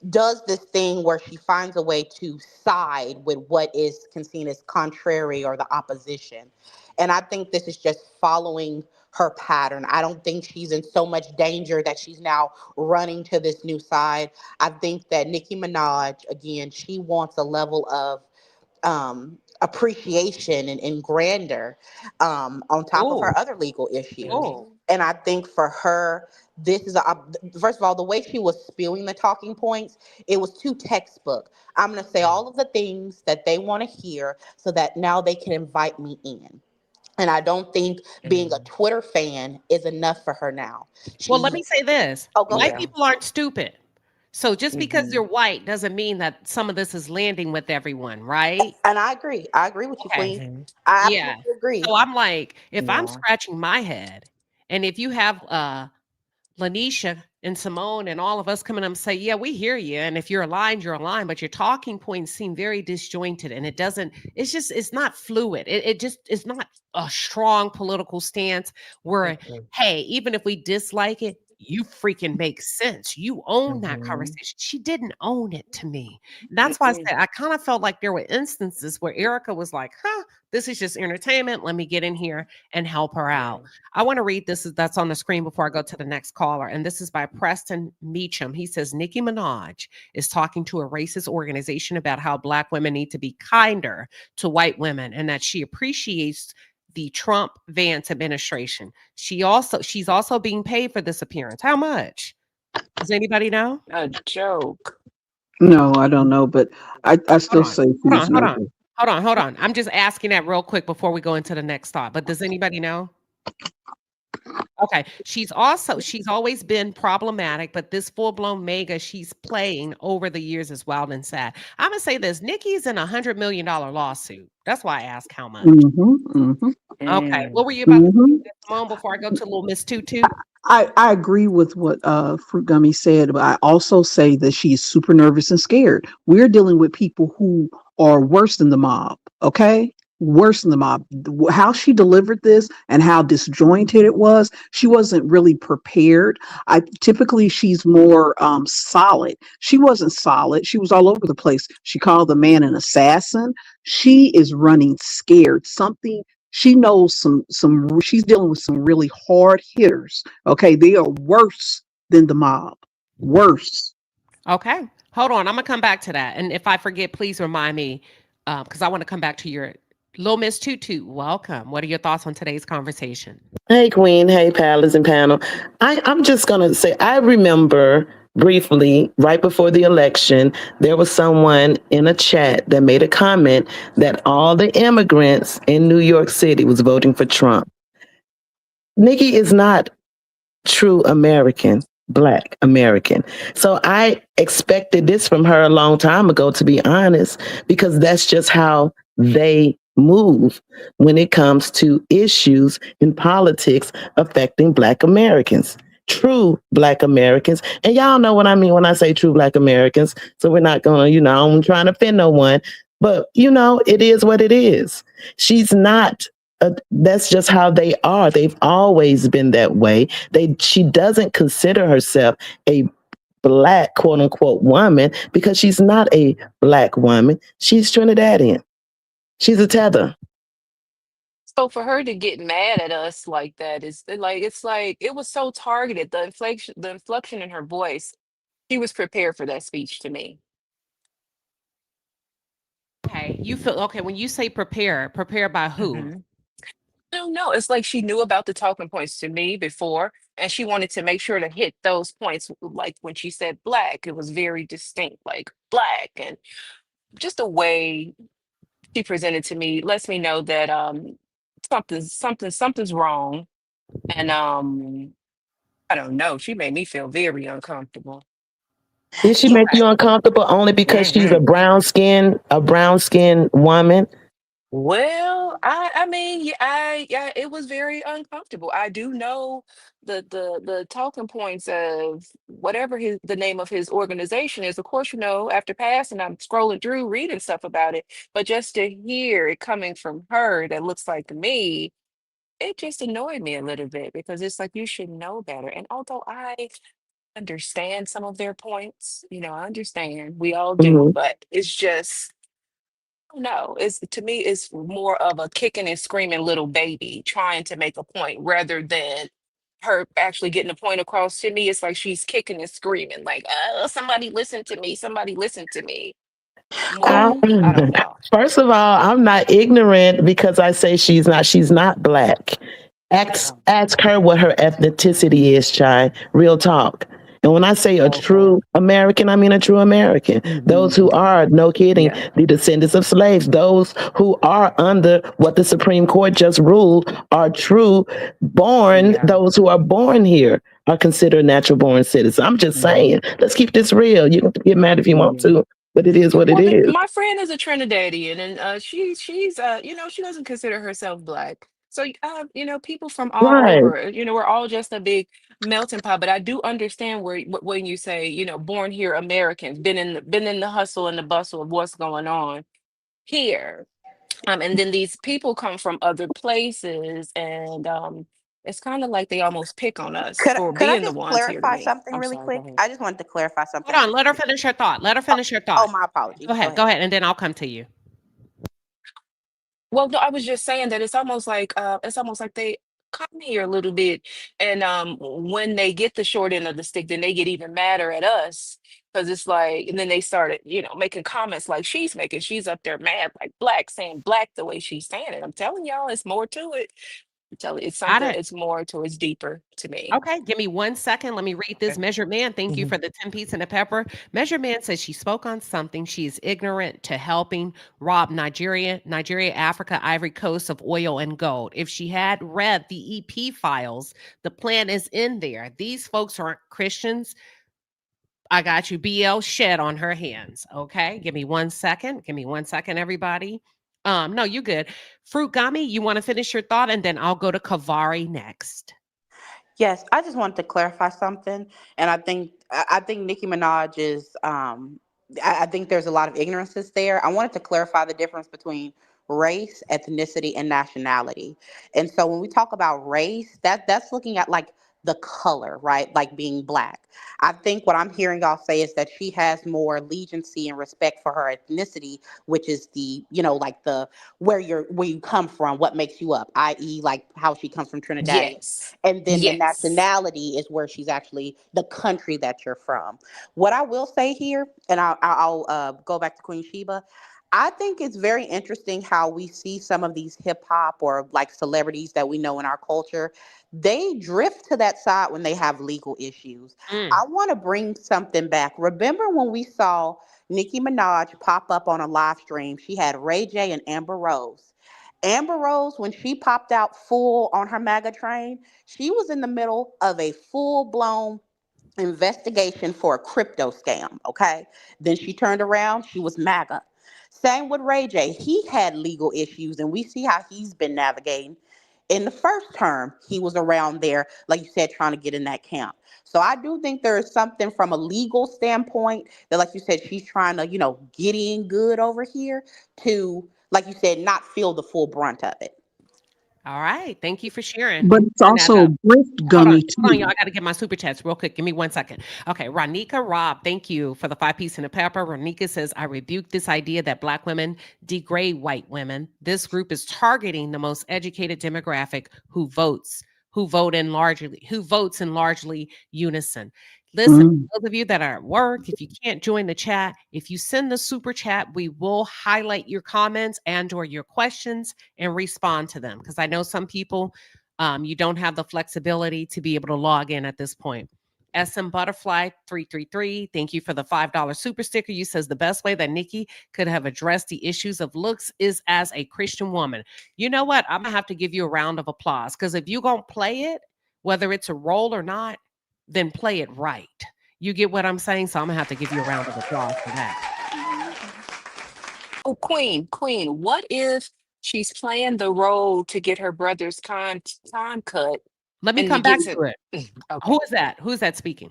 does this thing where she finds a way to side with what is seen as contrary or the opposition. And I think this is just following her pattern. I don't think she's in so much danger that she's now running to this new side. I think that Nicki Minaj, again, she wants a level of appreciation and grandeur on top of Oh, her other legal issues. oh. And I think for her, this is first of all, the way she was spewing the talking points, it was too textbook. I'm going to say all of the things that they want to hear so that now they can invite me in. And I don't think being a Twitter fan is enough for her now. Well, let She's, me say this. oh, go White ahead. people aren't stupid. So just because you're white doesn't mean that some of this is landing with everyone, right? And I agree. I agree with you, Okay. Queen. I Yeah. absolutely agree. So I'm like, if I'm scratching my head, and if you have Lanisha and Simone and all of us coming up and say, yeah, we hear you. And if you're aligned, you're aligned, but your talking points seem very disjointed and it's not fluid. It just is not a strong political stance where, hey, even if we dislike it, you freaking make sense. You own that conversation. She didn't own it to me. That's why I said I kind of felt like there were instances where Erica was like, this is just entertainment. Let me get in here and help her out. I want to read this that's on the screen before I go to the next caller. And this is by Preston Meacham. He says, Nicki Minaj is talking to a racist organization about how Black women need to be kinder to white women and that she appreciates the Trump Vance administration. She's also being paid for this appearance. How much? Does anybody know? A joke. No, I don't know, but I still Hold on. say Hold on. she's Hold on. noble. Hold on. I'm just asking that real quick before we go into the next thought. But does anybody know? Okay. She's always been problematic, but this full-blown mega she's playing over the years is wild and sad. I'm gonna say this: Nikki's in $100 million lawsuit. That's why I asked how much. Okay. What were you about to say, Simone, before I go to little Miss Tutu? I agree with what Fruit Gummy said, but I also say that she's super nervous and scared. We're dealing with people who are worse than the mob, okay? Worse than the mob. How she delivered this and how disjointed it was, she wasn't really prepared. I typically she's more solid. She wasn't solid. She was all over the place. She called the man an assassin. She is running scared. Something she knows she's dealing with some really hard hitters. Okay, they are worse than the mob. Worse. Okay. Hold on. I'm gonna come back to that. And if I forget, please remind me, because I want to come back to your little Miss Tutu. Welcome. What are your thoughts on today's conversation? Hey, Queen. Hey, palace and panel. I'm just going to say, I remember briefly, right before the election, there was someone in a chat that made a comment that all the immigrants in New York City was voting for Trump. Nikki is not true American, Black American. So I expected this from her a long time ago, to be honest, because that's just how they move when it comes to issues in politics affecting Black Americans. True Black Americans. And y'all know what I mean when I say true Black Americans. So we're not going to, I'm trying to offend no one. But, it is what it is. She's not that's just how they are. They've always been that way. She doesn't consider herself a Black, quote unquote, woman because she's not a Black woman. She's Trinidadian. She's a tether. So for her to get mad at us like that is it's like it was so targeted. The inflection in her voice, she was prepared for that speech to me. Okay. You feel okay when you say prepare by who? I don't know. It's like she knew about the talking points to me before, and she wanted to make sure to hit those points. Like when she said Black, it was very distinct, like Black, and just the way she presented to me lets me know that something's wrong, and I don't know. She made me feel very uncomfortable. Did she make you uncomfortable only because she's a brown skinned woman? Well, I mean, yeah, it was very uncomfortable. I do know the talking points of whatever the name of his organization is. Of course, after passing, I'm scrolling through reading stuff about it, but just to hear it coming from her that looks like me, it just annoyed me a little bit because it's like you should know better. And although I understand some of their points, I understand we all do, Mhm. but it's just no, it's to me, it's more of a kicking and screaming little baby trying to make a point rather than her actually getting a point across to me. It's like she's kicking and screaming, like, oh, somebody listen to me, somebody listen to me. more. I don't know. First of all, I'm not ignorant because I say she's not. She's not black. Ask her what her ethnicity is, Chai. Real talk. And when I say a true American, I mean a true American. Those who are, no kidding, the descendants of slaves, those who are under what the Supreme Court just ruled are true born, those who are born here are considered natural born citizens. I'm just saying, let's keep this real. You can get mad if you want to, but it is what it is. My friend is a Trinidadian, and she's you know, she doesn't consider herself black. So you know, people from all Right. over, you know, we're all just a big melting pot. But I do understand when you say, you know, born here Americans, been in the hustle and the bustle of what's going on here. And then these people come from other places, and it's kind of like they almost pick on us for Could I being the just ones here to clarify me. something I'm really sorry, go quick? ahead. I just wanted to clarify something. Hold on, let her finish her thought. Let her finish her thought. Oh, my apologies. Go ahead, and then I'll come to you. Well, no, I was just saying that it's almost like they come here a little bit, and when they get the short end of the stick, then they get even madder at us because it's like, and then they started, you know, making comments like she's making. She's up there mad like black, saying black the way she's saying it. I'm telling y'all, it's more to it. I'm telling you, it's Got something. it. It's more to. It's deeper to me. Okay, give me 1 second. Let me read this. Measured Man, thank you for the 10 piece and the pepper. Measured Man says she spoke on something. She is ignorant to helping rob Nigeria, Africa, Ivory Coast of oil and gold. If she had read the EP files, the plan is in there. These folks aren't Christians. I got you. BL shed on her hands. Okay, give me 1 second. Give me 1 second, everybody. No, you good. Fruit Gummy, you want to finish your thought, and then I'll go to Kavari next. Yes, I just wanted to clarify something, and I think Nicki Minaj is I think there's a lot of ignorances there. I wanted to clarify the difference between race, ethnicity, and nationality. And so when we talk about race, that's looking at like the color, right? Like being black. I think what I'm hearing y'all say is that she has more allegiancy and respect for her ethnicity, which is the, you know, like the where you come from, what makes you up, i.e., like how she comes from Trinidad. Yes. And then the Yes. nationality is where she's actually the country that you're from. What I will say here, and I'll go back to Queen Sheba. I think it's very interesting how we see some of these hip hop or like celebrities that we know in our culture. They drift to that side when they have legal issues. I want to bring something back. Remember when we saw Nicki Minaj pop up on a live stream? She had Ray J and Amber Rose. Amber Rose, when she popped out full on her MAGA train, she was in the middle of a full blown investigation for a crypto scam. Okay. Then she turned around, she was MAGA. Same with Ray J. He had legal issues, and we see how he's been navigating. In the first term, he was around there, like you said, trying to get in that camp. So I do think there is something from a legal standpoint that, like you said, she's trying to, you know, get in good over here to, like you said, not feel the full brunt of it. All right. Thank you for sharing. But it's Bring that also up. grift Hold on, gummy y'all. too. I got to get my super chats real quick. Give me 1 second. Okay, Ronika Rob, thank you for the 5 piece and the pepper. Ronika says, I rebuke this idea that Black women degrade white women. This group is targeting the most educated demographic who votes in largely unison. Listen, those of you that are at work, if you can't join the chat, if you send the super chat, we will highlight your comments and or your questions and respond to them. Because I know some people, you don't have the flexibility to be able to log in at this point. SM Butterfly 333, thank you for the $5 super sticker. You says the best way that Nicki could have addressed the issues of looks is as a Christian woman. You know what? I'm gonna have to give you a round of applause, because if you're gonna play it, whether it's a role or not, then play it right. You get what I'm saying? So I'm gonna have to give you a round of applause for that. Oh, Queen, what if she's playing the role to get her brother's time cut Let me and he come back gets it? to it. Okay. Who is that? Who's that speaking?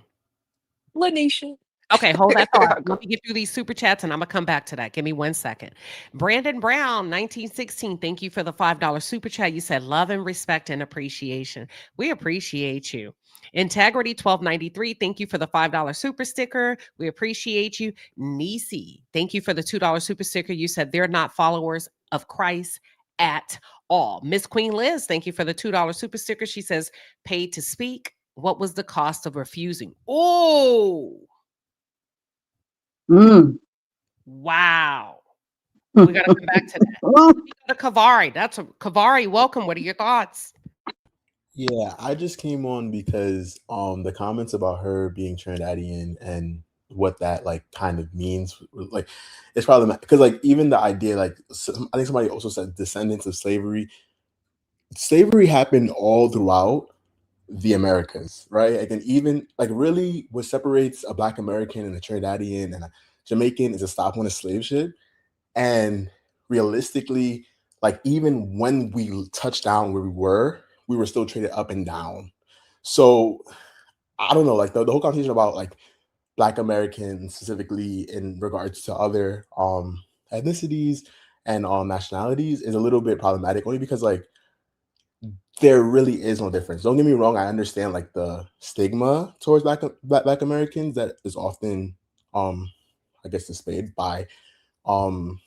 Lanisha. Okay, hold that thought. Let me get through these super chats and I'm gonna come back to that. Give me 1 second. Brandon Brown, 1916. Thank you for the $5 super chat. You said love and respect and appreciation. We appreciate you. Integrity 1293. Thank you for the $5 super sticker. We appreciate you. Nisi, thank you for the $2 super sticker. You said they're not followers of Christ at all. Miss Queen Liz, thank you for the $2 super sticker. She says, paid to speak. What was the cost of refusing? Oh. Wow. We got to come back to that. Let me go to Kavari. Kavari, welcome. What are your thoughts? Yeah, I just came on because the comments about her being Trinidadian and what that like kind of means, like it's probably because like even the idea like I think somebody also said descendants of slavery. Slavery happened all throughout the Americas, right? Like, and even like really what separates a Black American and a Trinidadian and a Jamaican is a stop on a slave ship. And realistically, like even when we touched down where we were still traded up and down. So I don't know, like the whole conversation about like Black Americans specifically in regards to other ethnicities and nationalities is a little bit problematic only because like there really is no difference. Don't get me wrong, I understand like the stigma towards Black Americans that is often I guess displayed by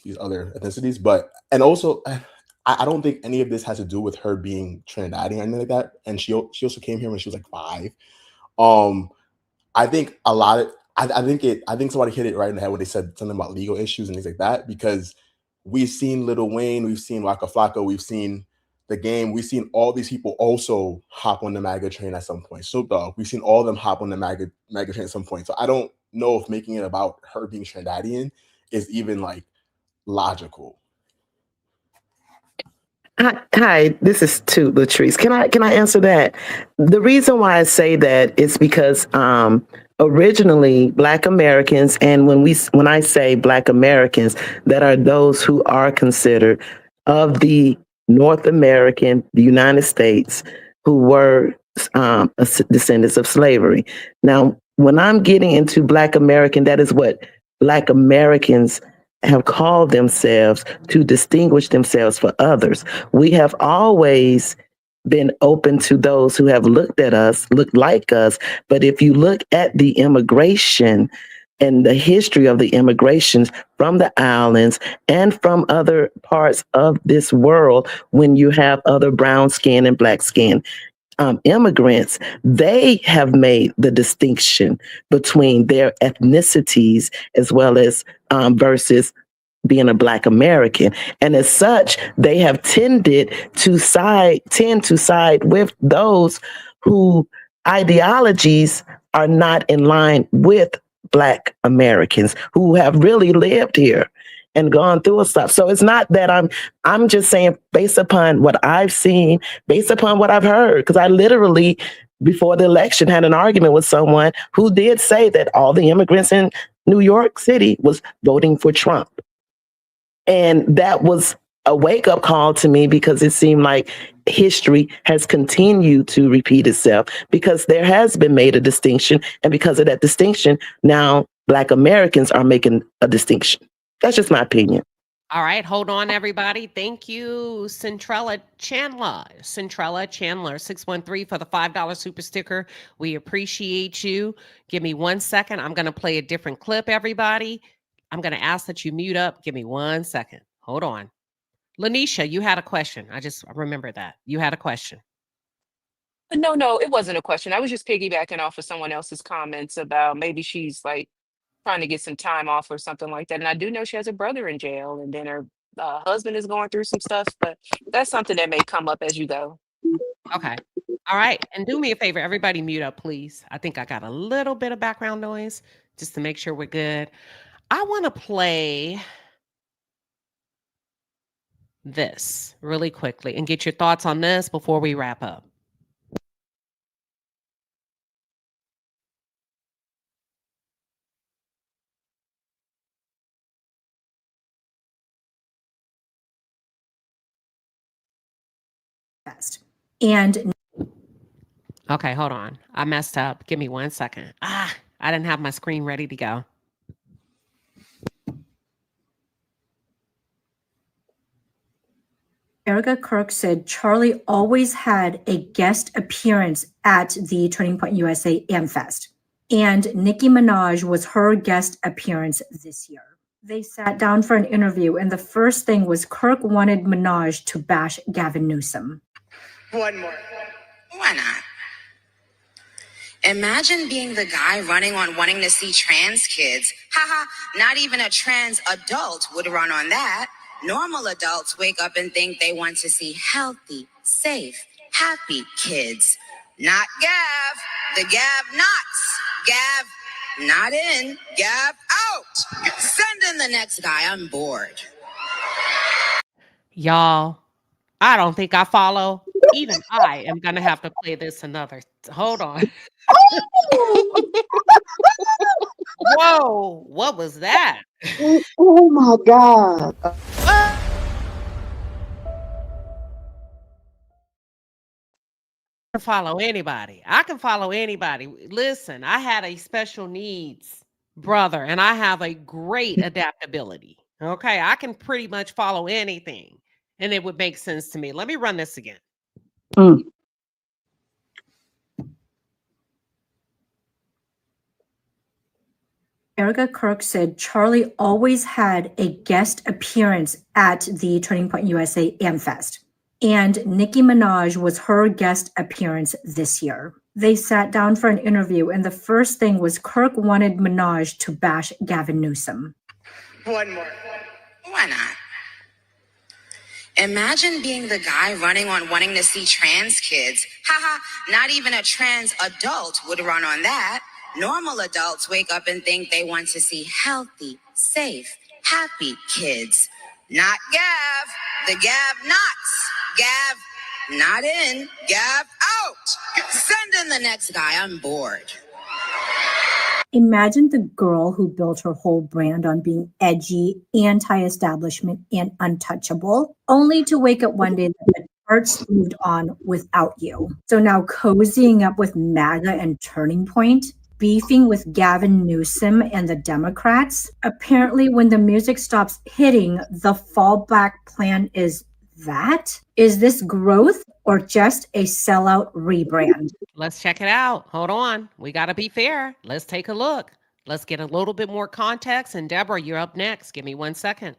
these other ethnicities, but and also I don't think any of this has to do with her being Trinidadian or anything like that. And she also came here when she was like 5. I think a lot of I think somebody hit it right in the head when they said something about legal issues and things like that, because we've seen Lil Wayne, we've seen Waka Flocka, we've seen The Game, we've seen all these people also hop on the MAGA train at some point. Snoop Dogg, we've seen all of them hop on the MAGA train at some point. So I don't know if making it about her being Trinidadian is even like logical. Hi, this is to Latrice. Can I answer that? The reason why I say that is because originally Black Americans, and when I say Black Americans, that are those who are considered of the North American, the United States, who were descendants of slavery. Now, when I'm getting into Black American, that is what Black Americans have called themselves to distinguish themselves for others. We have always been open to those who have looked at us, looked like us. But if you look at the immigration and the history of the immigrations from the islands and from other parts of this world, when you have other brown skin and Black skin immigrants, they have made the distinction between their ethnicities as well as versus being a Black American. And as such, they have tended to side with those who ideologies are not in line with Black Americans who have really lived here and gone through stuff. So it's not that I'm just saying based upon what I've seen, based upon what I've heard, because I literally before the election had an argument with someone who did say that all the immigrants in New York City was voting for Trump. And that was a wake-up call to me because it seemed like history has continued to repeat itself because there has been made a distinction. And because of that distinction, now Black Americans are making a distinction. That's just my opinion. All right, hold on, everybody. Thank you, Centrella Chandler. 613 for the $5 super sticker. We appreciate you. Give me 1 second. I'm going to play a different clip, everybody. I'm going to ask that you mute up. Give me 1 second. Hold on. Lanisha, you had a question. I just remember that. You had a question. No, it wasn't a question. I was just piggybacking off of someone else's comments about maybe she's like trying to get some time off or something like that. And I do know she has a brother in jail, and then her husband is going through some stuff, but that's something that may come up as you go. Okay. All right. And do me a favor, everybody mute up, please. I think I got a little bit of background noise just to make sure we're good. I want to play this really quickly and get your thoughts on this before we wrap up. And okay, hold on. I messed up. Give me 1 second. I didn't have my screen ready to go. Erika Kirk said Charlie always had a guest appearance at the Turning Point USA AmFest, and Nicki Minaj was her guest appearance this year. They sat down for an interview, and the first thing was Kirk wanted Minaj to bash Gavin Newsom. One more. Why not? Imagine being the guy running on wanting to see trans kids. Haha, not even a trans adult would run on that. Normal adults wake up and think they want to see healthy, safe, happy kids. Not Gav, the Gav nots. Gav, not in, Gav out. Send in the next guy, I'm bored. Y'all, I don't think I follow. Even I am going to have to play this another. Hold on. Whoa, what was that? Oh my God. Follow anybody. I can follow anybody. Listen, I had a special needs brother and I have a great adaptability. Okay, I can pretty much follow anything and it would make sense to me. Let me run this again. Erika Kirk said Charlie always had a guest appearance at the Turning Point USA AmFest, and Nicki Minaj was her guest appearance this year. They sat down for an interview, and the first thing was Kirk wanted Minaj to bash Gavin Newsom. One more. Why not? Imagine being the guy running on wanting to see trans kids. Haha, not even a trans adult would run on that. Normal adults wake up and think they want to see healthy, safe, happy kids. Not Gav, the Gav nots. Gav, not in, Gav out. Send in the next guy, I'm bored. Imagine the girl who built her whole brand on being edgy, anti-establishment, and untouchable, only to wake up one day that the charts moved on without you. So now cozying up with MAGA and Turning Point, beefing with Gavin Newsom and the Democrats. Apparently, when the music stops hitting, the fallback plan is that? Is this growth or just a sellout rebrand? Let's check it out. Hold on. We got to be fair. Let's take a look. Let's get a little bit more context. And Deborah, you're up next. Give me 1 second.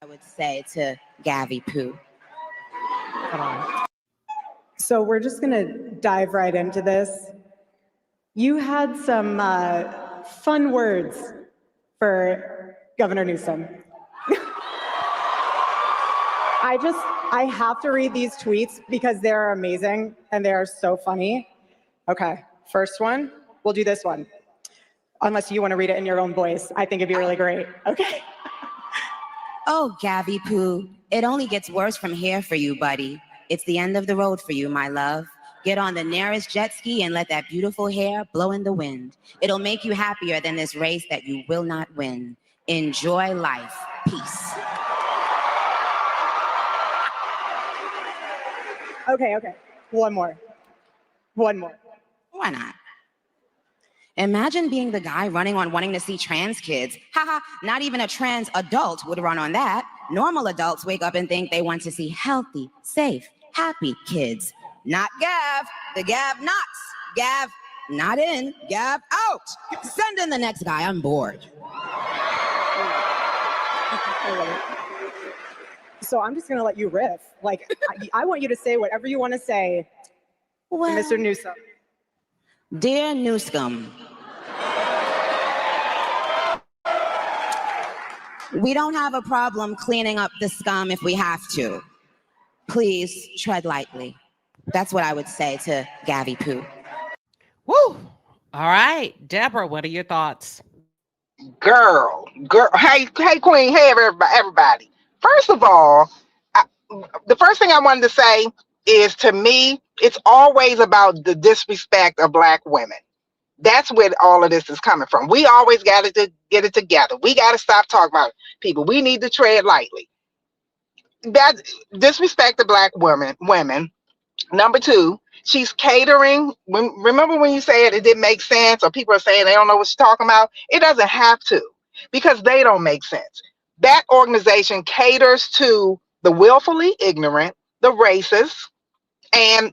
I would say to Gavi Poo. Hold on. So we're just going to dive right into this. You had some fun words for Governor Newsom. I have to read these tweets because they're amazing and they are so funny. Okay, first one, we'll do this one. Unless you want to read it in your own voice. I think it'd be really great. Okay. Oh, Gavi Poo, it only gets worse from here for you, buddy. It's the end of the road for you, my love. Get on the nearest jet ski and let that beautiful hair blow in the wind. It'll make you happier than this race that you will not win. Enjoy life. Peace. Okay. One more. Why not? Imagine being the guy running on wanting to see trans kids. Haha, not even a trans adult would run on that. Normal adults wake up and think they want to see healthy, safe, happy kids. Not Gav, the Gav nots. Gav, not in, Gav out. Send in the next guy, I'm bored. So I'm just going to let you riff. Like, I want you to say whatever you want to say to Mr. Newsom. Dear Newsom, we don't have a problem cleaning up the scum if we have to. Please tread lightly. That's what I would say to Gavi Poo. Woo! All right, Deborah, what are your thoughts? Girl. Hey, Queen. Hey, everybody. First of all, the first thing I wanted to say is, to me, it's always about the disrespect of Black women. That's where all of this is coming from. We always got to get it together. We got to stop talking about people. We need to tread lightly. That disrespect of Black women. Number two, she's catering. Remember when you said it didn't make sense, or people are saying they don't know what she's talking about? It doesn't have to, because they don't make sense. That organization caters to the willfully ignorant, the racist, and,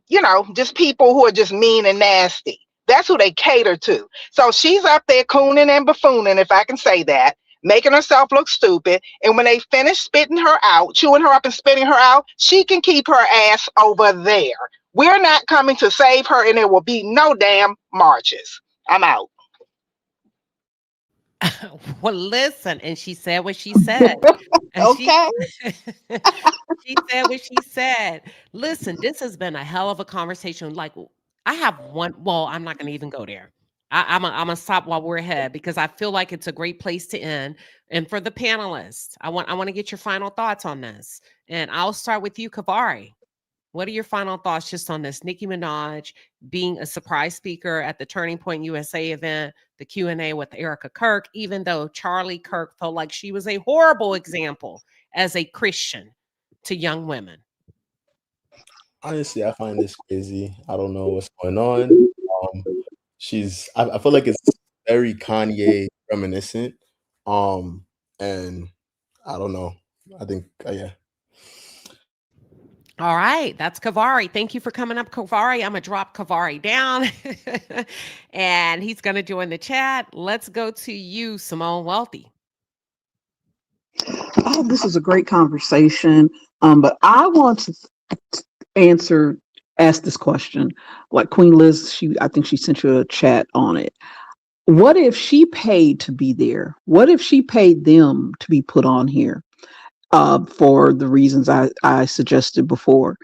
just people who are just mean and nasty. That's who they cater to. So she's up there cooning and buffooning, if I can say that, making herself look stupid. And when they finish spitting her out, chewing her up and spitting her out, she can keep her ass over there. We're not coming to save her, and there will be no damn marches. I'm out. Well, listen, and she said what she said. And Okay. she said what she said. Listen, this has been a hell of a conversation. Like, I have one. Well, I'm not going to even go there. I'm gonna stop while we're ahead because I feel like it's a great place to end. And for the panelists, I want to get your final thoughts on this. And I'll start with you, Kavari. What are your final thoughts just on this? Nicki Minaj being a surprise speaker at the Turning Point USA event, the Q&A with Erika Kirk, even though Charlie Kirk felt like she was a horrible example as a Christian to young women. Honestly, I find this crazy. I don't know what's going on. I feel like it's very Kanye reminiscent. And I don't know. I think, yeah. All right, that's Kavari. Thank you for coming up, Kavari. I'm gonna drop Kavari down and he's gonna join the chat. Let's go to you, Simone Wealthy. Oh, this is a great conversation. But I want to ask this question. Like Queen Liz, I think she sent you a chat on it. What if she paid to be there? What if she paid them to be put on here for the reasons I suggested before?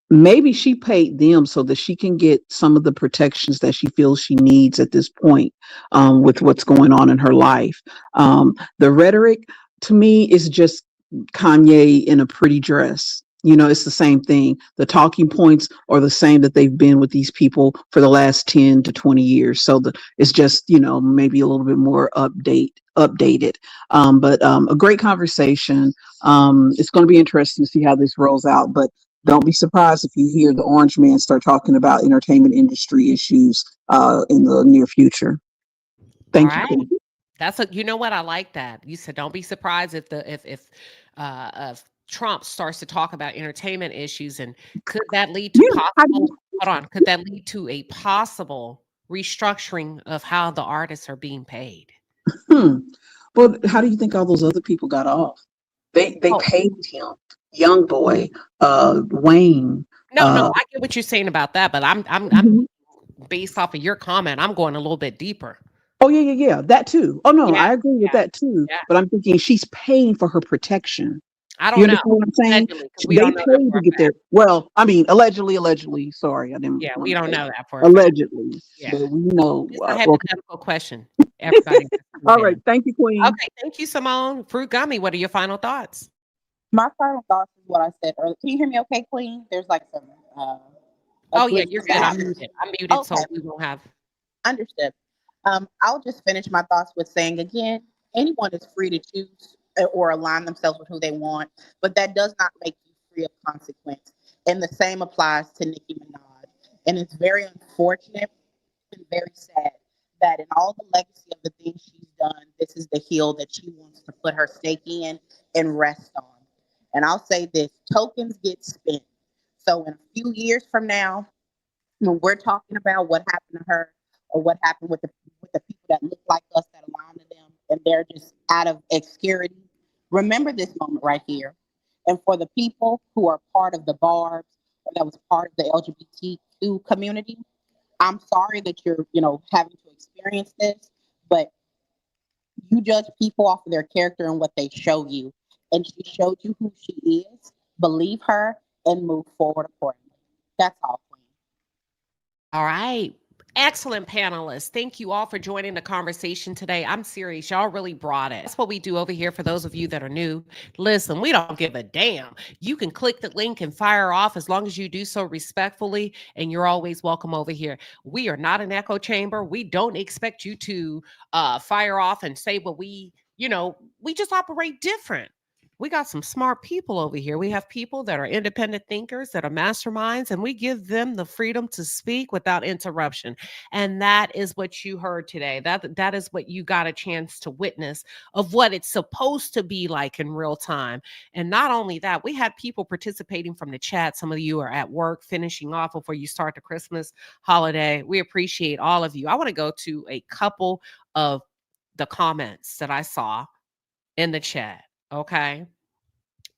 Maybe she paid them so that she can get some of the protections that she feels she needs at this point with what's going on in her life. The rhetoric to me is just Kanye in a pretty dress. You know, it's the same thing. The talking points are the same that they've been with these people for the last 10 to 20 years. So it's just, maybe a little bit more updated. But a great conversation. It's going to be interesting to see how this rolls out. But don't be surprised if you hear the Orange Man start talking about entertainment industry issues in the near future. Thank you. Right. That's you know what? I like that. You said, don't be surprised if Trump starts to talk about entertainment issues, and could that lead to could that lead to a possible restructuring of how the artists are being paid? Well, how do you think all those other people got off? They paid him. Young Boy, Wayne. No, I get what you're saying about that, but I'm based off of your comment, I'm going a little bit deeper. Oh yeah, that too. Oh no, I agree with that too. Yeah. But I'm thinking she's paying for her protection. I don't know what I'm saying. They paid to get there. Well, I mean, allegedly. Sorry, I didn't. Yeah, we don't know that for allegedly. Yeah, but we know. It's a hypothetical question. Everybody. All right, thank you, Queen. Okay, thank you, Simone. Fruit Gummy, what are your final thoughts? My final thoughts is what I said earlier. Can you hear me okay, Queen? There's like some oh yeah, you're good. I'm muted. Okay. So we won't have understood. I'll just finish my thoughts with saying again, anyone is free to choose or align themselves with who they want, but that does not make you free of consequence. And the same applies to Nicki Minaj. And it's very unfortunate and very sad that in all the legacy of the things she's done, this is the hill that she wants to put her stake in and rest on. And I'll say this, tokens get spent. So in a few years from now, when we're talking about what happened to her or what happened with the people that look like us that align to them and they're just out of obscurity, remember this moment right here. And for the people who are part of the Barbs or that was part of the LGBTQ community, I'm sorry that you're, having to experience this, but you judge people off of their character and what they show you. And she showed you who she is. Believe her and move forward accordingly. That's all. All right. Excellent panelists. Thank you all for joining the conversation today. I'm serious. Y'all really brought it. That's what we do over here for those of you that are new. Listen, we don't give a damn. You can click the link and fire off as long as you do so respectfully, and you're always welcome over here. We are not an echo chamber. We don't expect you to fire off and say what we just operate different. We got some smart people over here. We have people that are independent thinkers, that are masterminds, and we give them the freedom to speak without interruption. And that is what you heard today. That is what you got a chance to witness of what it's supposed to be like in real time. And not only that, we had people participating from the chat. Some of you are at work finishing off before you start the Christmas holiday. We appreciate all of you. I want to go to a couple of the comments that I saw in the chat. Okay.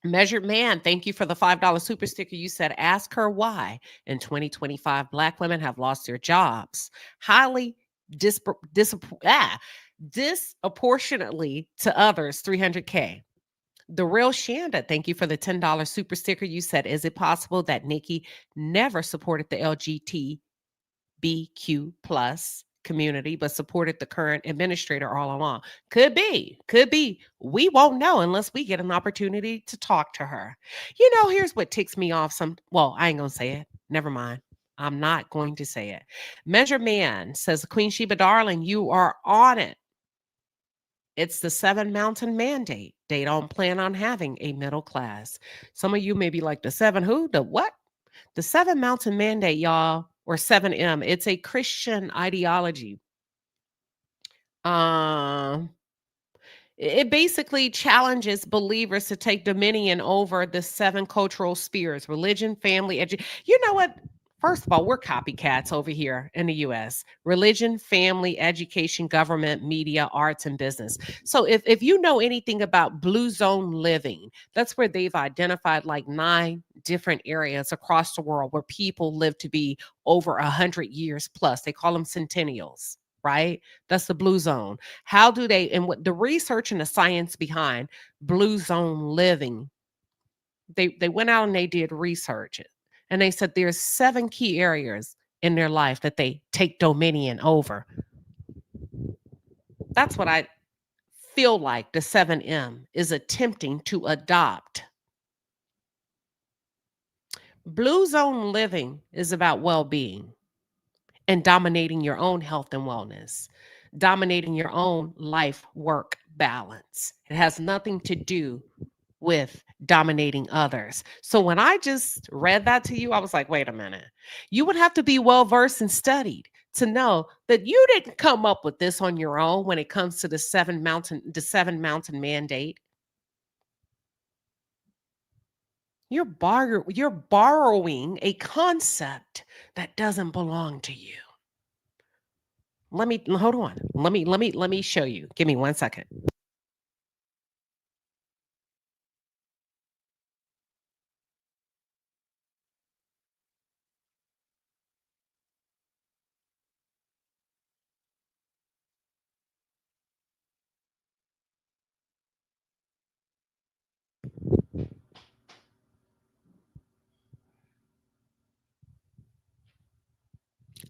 Measured Man, thank you for the $5 super sticker. You said, ask her why in 2025, Black women have lost their jobs highly disproportionately to others, 300K. The Real Shanda, thank you for the $10 super sticker. You said, is it possible that Nicki never supported the LGBTQ plus community, but supported the current administrator all along? Could be. We won't know unless we get an opportunity to talk to her. Here's what ticks me off well, I ain't gonna say it. Never mind. I'm not going to say it. Measure Man says, Queen Sheba, darling, you are on it. It's the 7 Mountain Mandate. They don't plan on having a middle class. Some of you may be like, the 7 who? The what? The 7 Mountain Mandate, y'all, or 7M. It's a Christian ideology. It basically challenges believers to take dominion over the 7 cultural spheres: religion, family, education. You know what? First of all, we're copycats over here in the US. Religion, family, education, government, media, arts, and business. So if you know anything about blue zone living, that's where they've identified like 9 different areas across the world where people live to be over 100 years plus. They call them centennials, right? That's the blue zone. How do they, and what the research and the science behind blue zone living, they went out and they did research. And they said there's 7 key areas in their life that they take dominion over. That's what I feel like the 7M is attempting to adopt. Blue zone living is about well-being and dominating your own health and wellness, dominating your own life-work balance. It has nothing to do with dominating others. So when I just read that to you, I was like, wait a minute. You would have to be well-versed and studied to know that you didn't come up with this on your own when it comes to the 7 Mountain Mandate. You're borrowing a concept that doesn't belong to you. Hold on. Let me show you. Give me 1 second.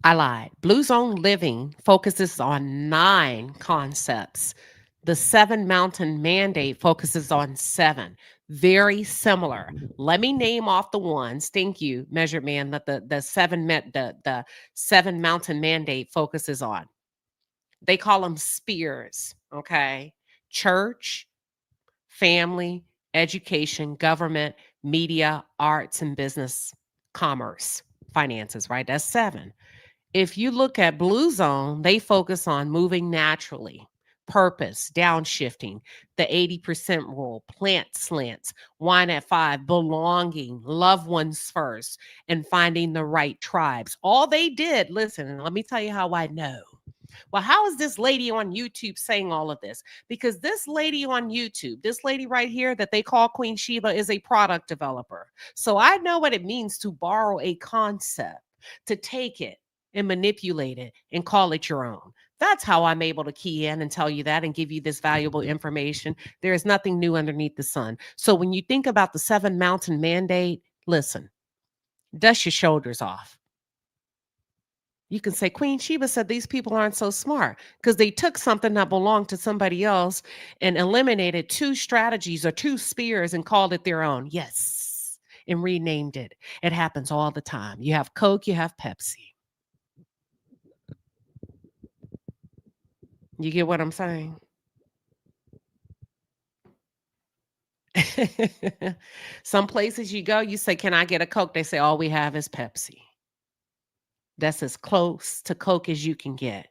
I lied. Blue Zone Living focuses on 9 concepts. The 7 Mountain Mandate focuses on 7. Very similar. Let me name off the ones. Thank you, Measured Man, that the 7 Mountain Mandate focuses on. They call them spheres, okay? Church, family, education, government, media, arts and business, commerce, finances, right? That's 7. If you look at Blue Zone, they focus on moving naturally, purpose, downshifting, the 80% rule, plant slants, wine at 5, belonging, loved ones first, and finding the right tribes. All they did, listen, and let me tell you how I know. Well, how is this lady on YouTube saying all of this? Because this lady on YouTube, this lady right here that they call Queen Sheba, is a product developer. So I know what it means to borrow a concept, to take it and manipulate it and call it your own. That's how I'm able to key in and tell you that and give you this valuable information. There is nothing new underneath the sun. So when you think about the 7 Mountain Mandate, listen, dust your shoulders off. You can say, Queen Sheba said these people aren't so smart because they took something that belonged to somebody else and eliminated 2 strategies or 2 spheres and called it their own. Yes, and renamed it. It happens all the time. You have Coke, you have Pepsi. You get what I'm saying? Some places you go, you say, can I get a Coke? They say, all we have is Pepsi. That's as close to Coke as you can get.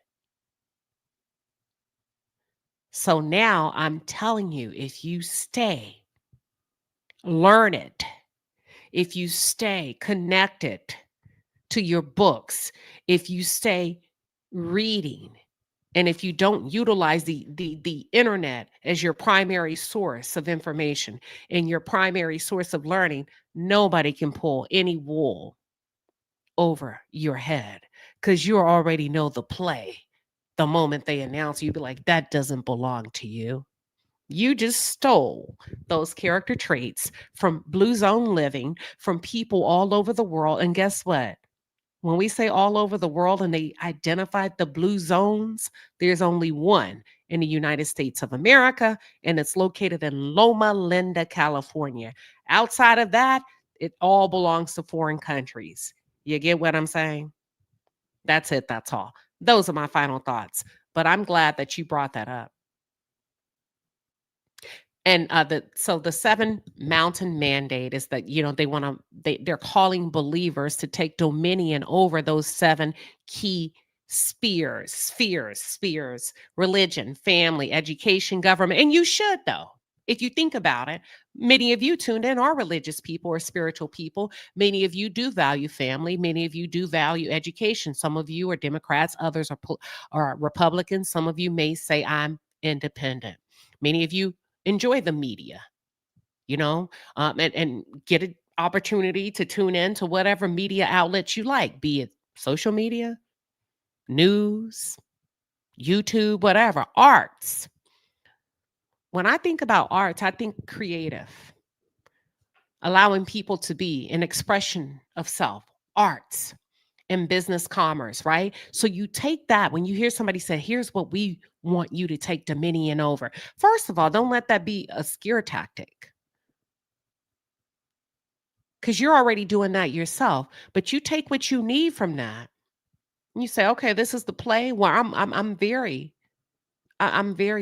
So now I'm telling you, if you stay, learn it, if you stay connected to your books, if you stay reading, And if you don't utilize the internet as your primary source of information and your primary source of learning, nobody can pull any wool over your head because you already know the play. The moment they announce, you'd be like, that doesn't belong to you. You just stole those character traits from Blue Zone Living, from people all over the world. And guess what? When we say all over the world and they identified the blue zones, there's only one in the United States of America, and it's located in Loma Linda, California. Outside of that, it all belongs to foreign countries. You get what I'm saying? That's it. That's all. Those are my final thoughts. But I'm glad that you brought that up. And the 7 mountain mandate is that, they're calling believers to take dominion over those 7 key spheres, religion, family, education, government. And you should, though. If you think about it, many of you tuned in are religious people or spiritual people. Many of you do value family. Many of you do value education. Some of you are Democrats. Others are Republicans. Some of you may say, I'm independent. Many of you enjoy the media, and get an opportunity to tune in to whatever media outlets you like, be it social media, news, YouTube, whatever, arts. When I think about arts, I think creative, allowing people to be an expression of self, arts, and business commerce, right? So you take that when you hear somebody say, here's what we want you to take dominion over. First of all, don't let that be a scare tactic, because you're already doing that yourself. But you take what you need from that and you say, okay, this is the play. Well, I'm very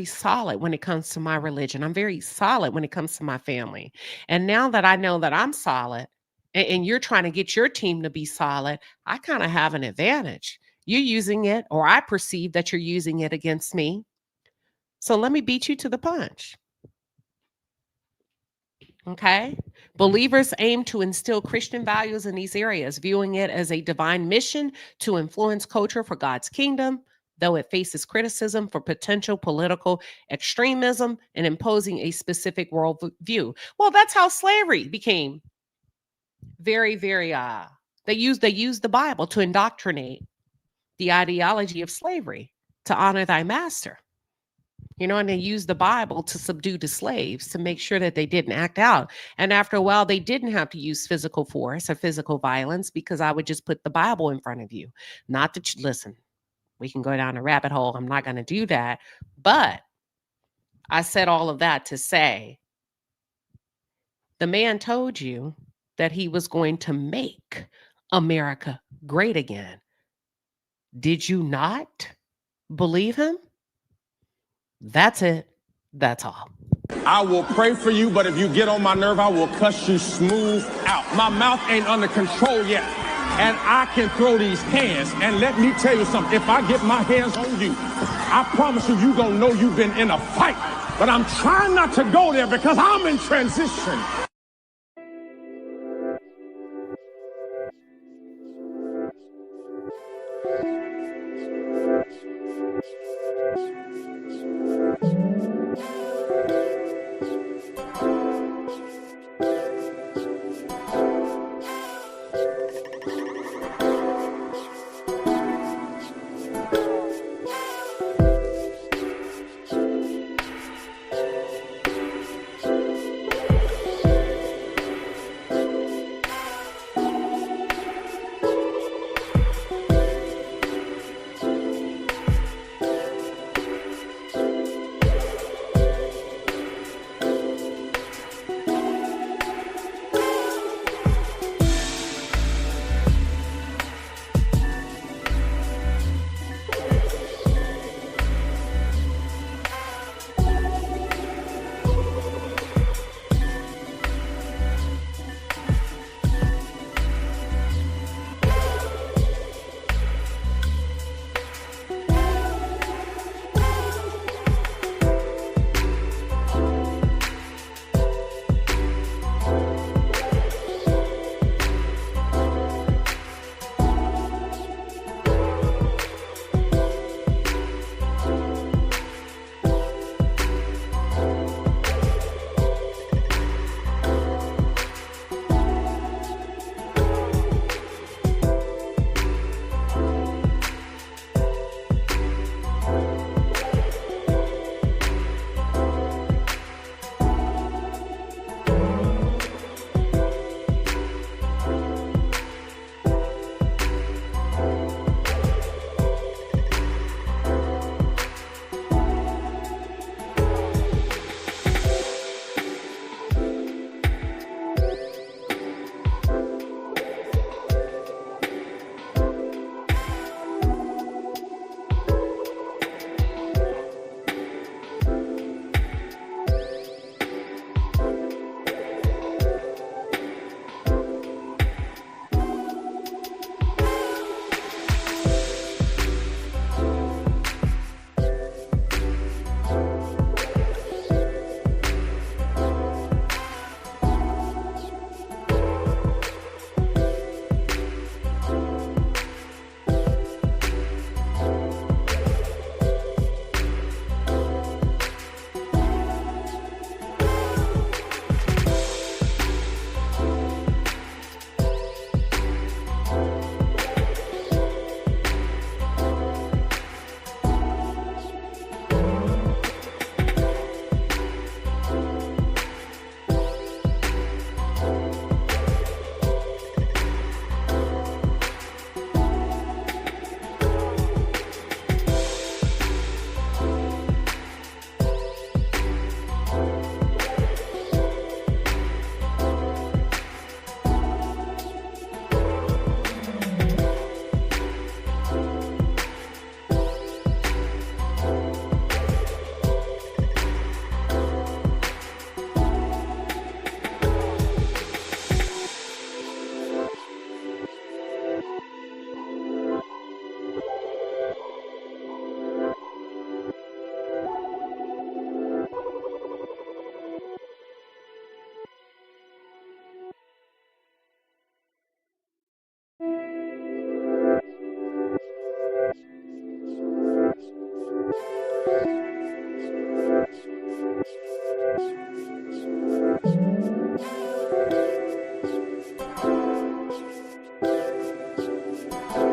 solid when it comes to my religion. I'm very solid when it comes to my family. And now that I know that I'm solid, and you're trying to get your team to be solid, I kind of have an advantage. You're using it, or I perceive that you're using it against me. So let me beat you to the punch. Okay? Believers aim to instill Christian values in these areas, viewing it as a divine mission to influence culture for God's kingdom, though it faces criticism for potential political extremism and imposing a specific worldview. Well, that's how slavery became very, very, they used the Bible to indoctrinate the ideology of slavery, to honor thy master, and they used the Bible to subdue the slaves, to make sure that they didn't act out. And after a while, they didn't have to use physical force or physical violence, because I would just put the Bible in front of you. Not that listen, we can go down a rabbit hole. I'm not going to do that. But I said all of that to say, the man told you that he was going to make America great again. Did you not believe him? That's it. That's all. I will pray for you, but if you get on my nerve, I will cuss you smooth out. My mouth ain't under control yet, and I can throw these hands. And let me tell you something. If I get my hands on you, I promise you, you're going to know you've been in a fight. But I'm trying not to go there because I'm in transition.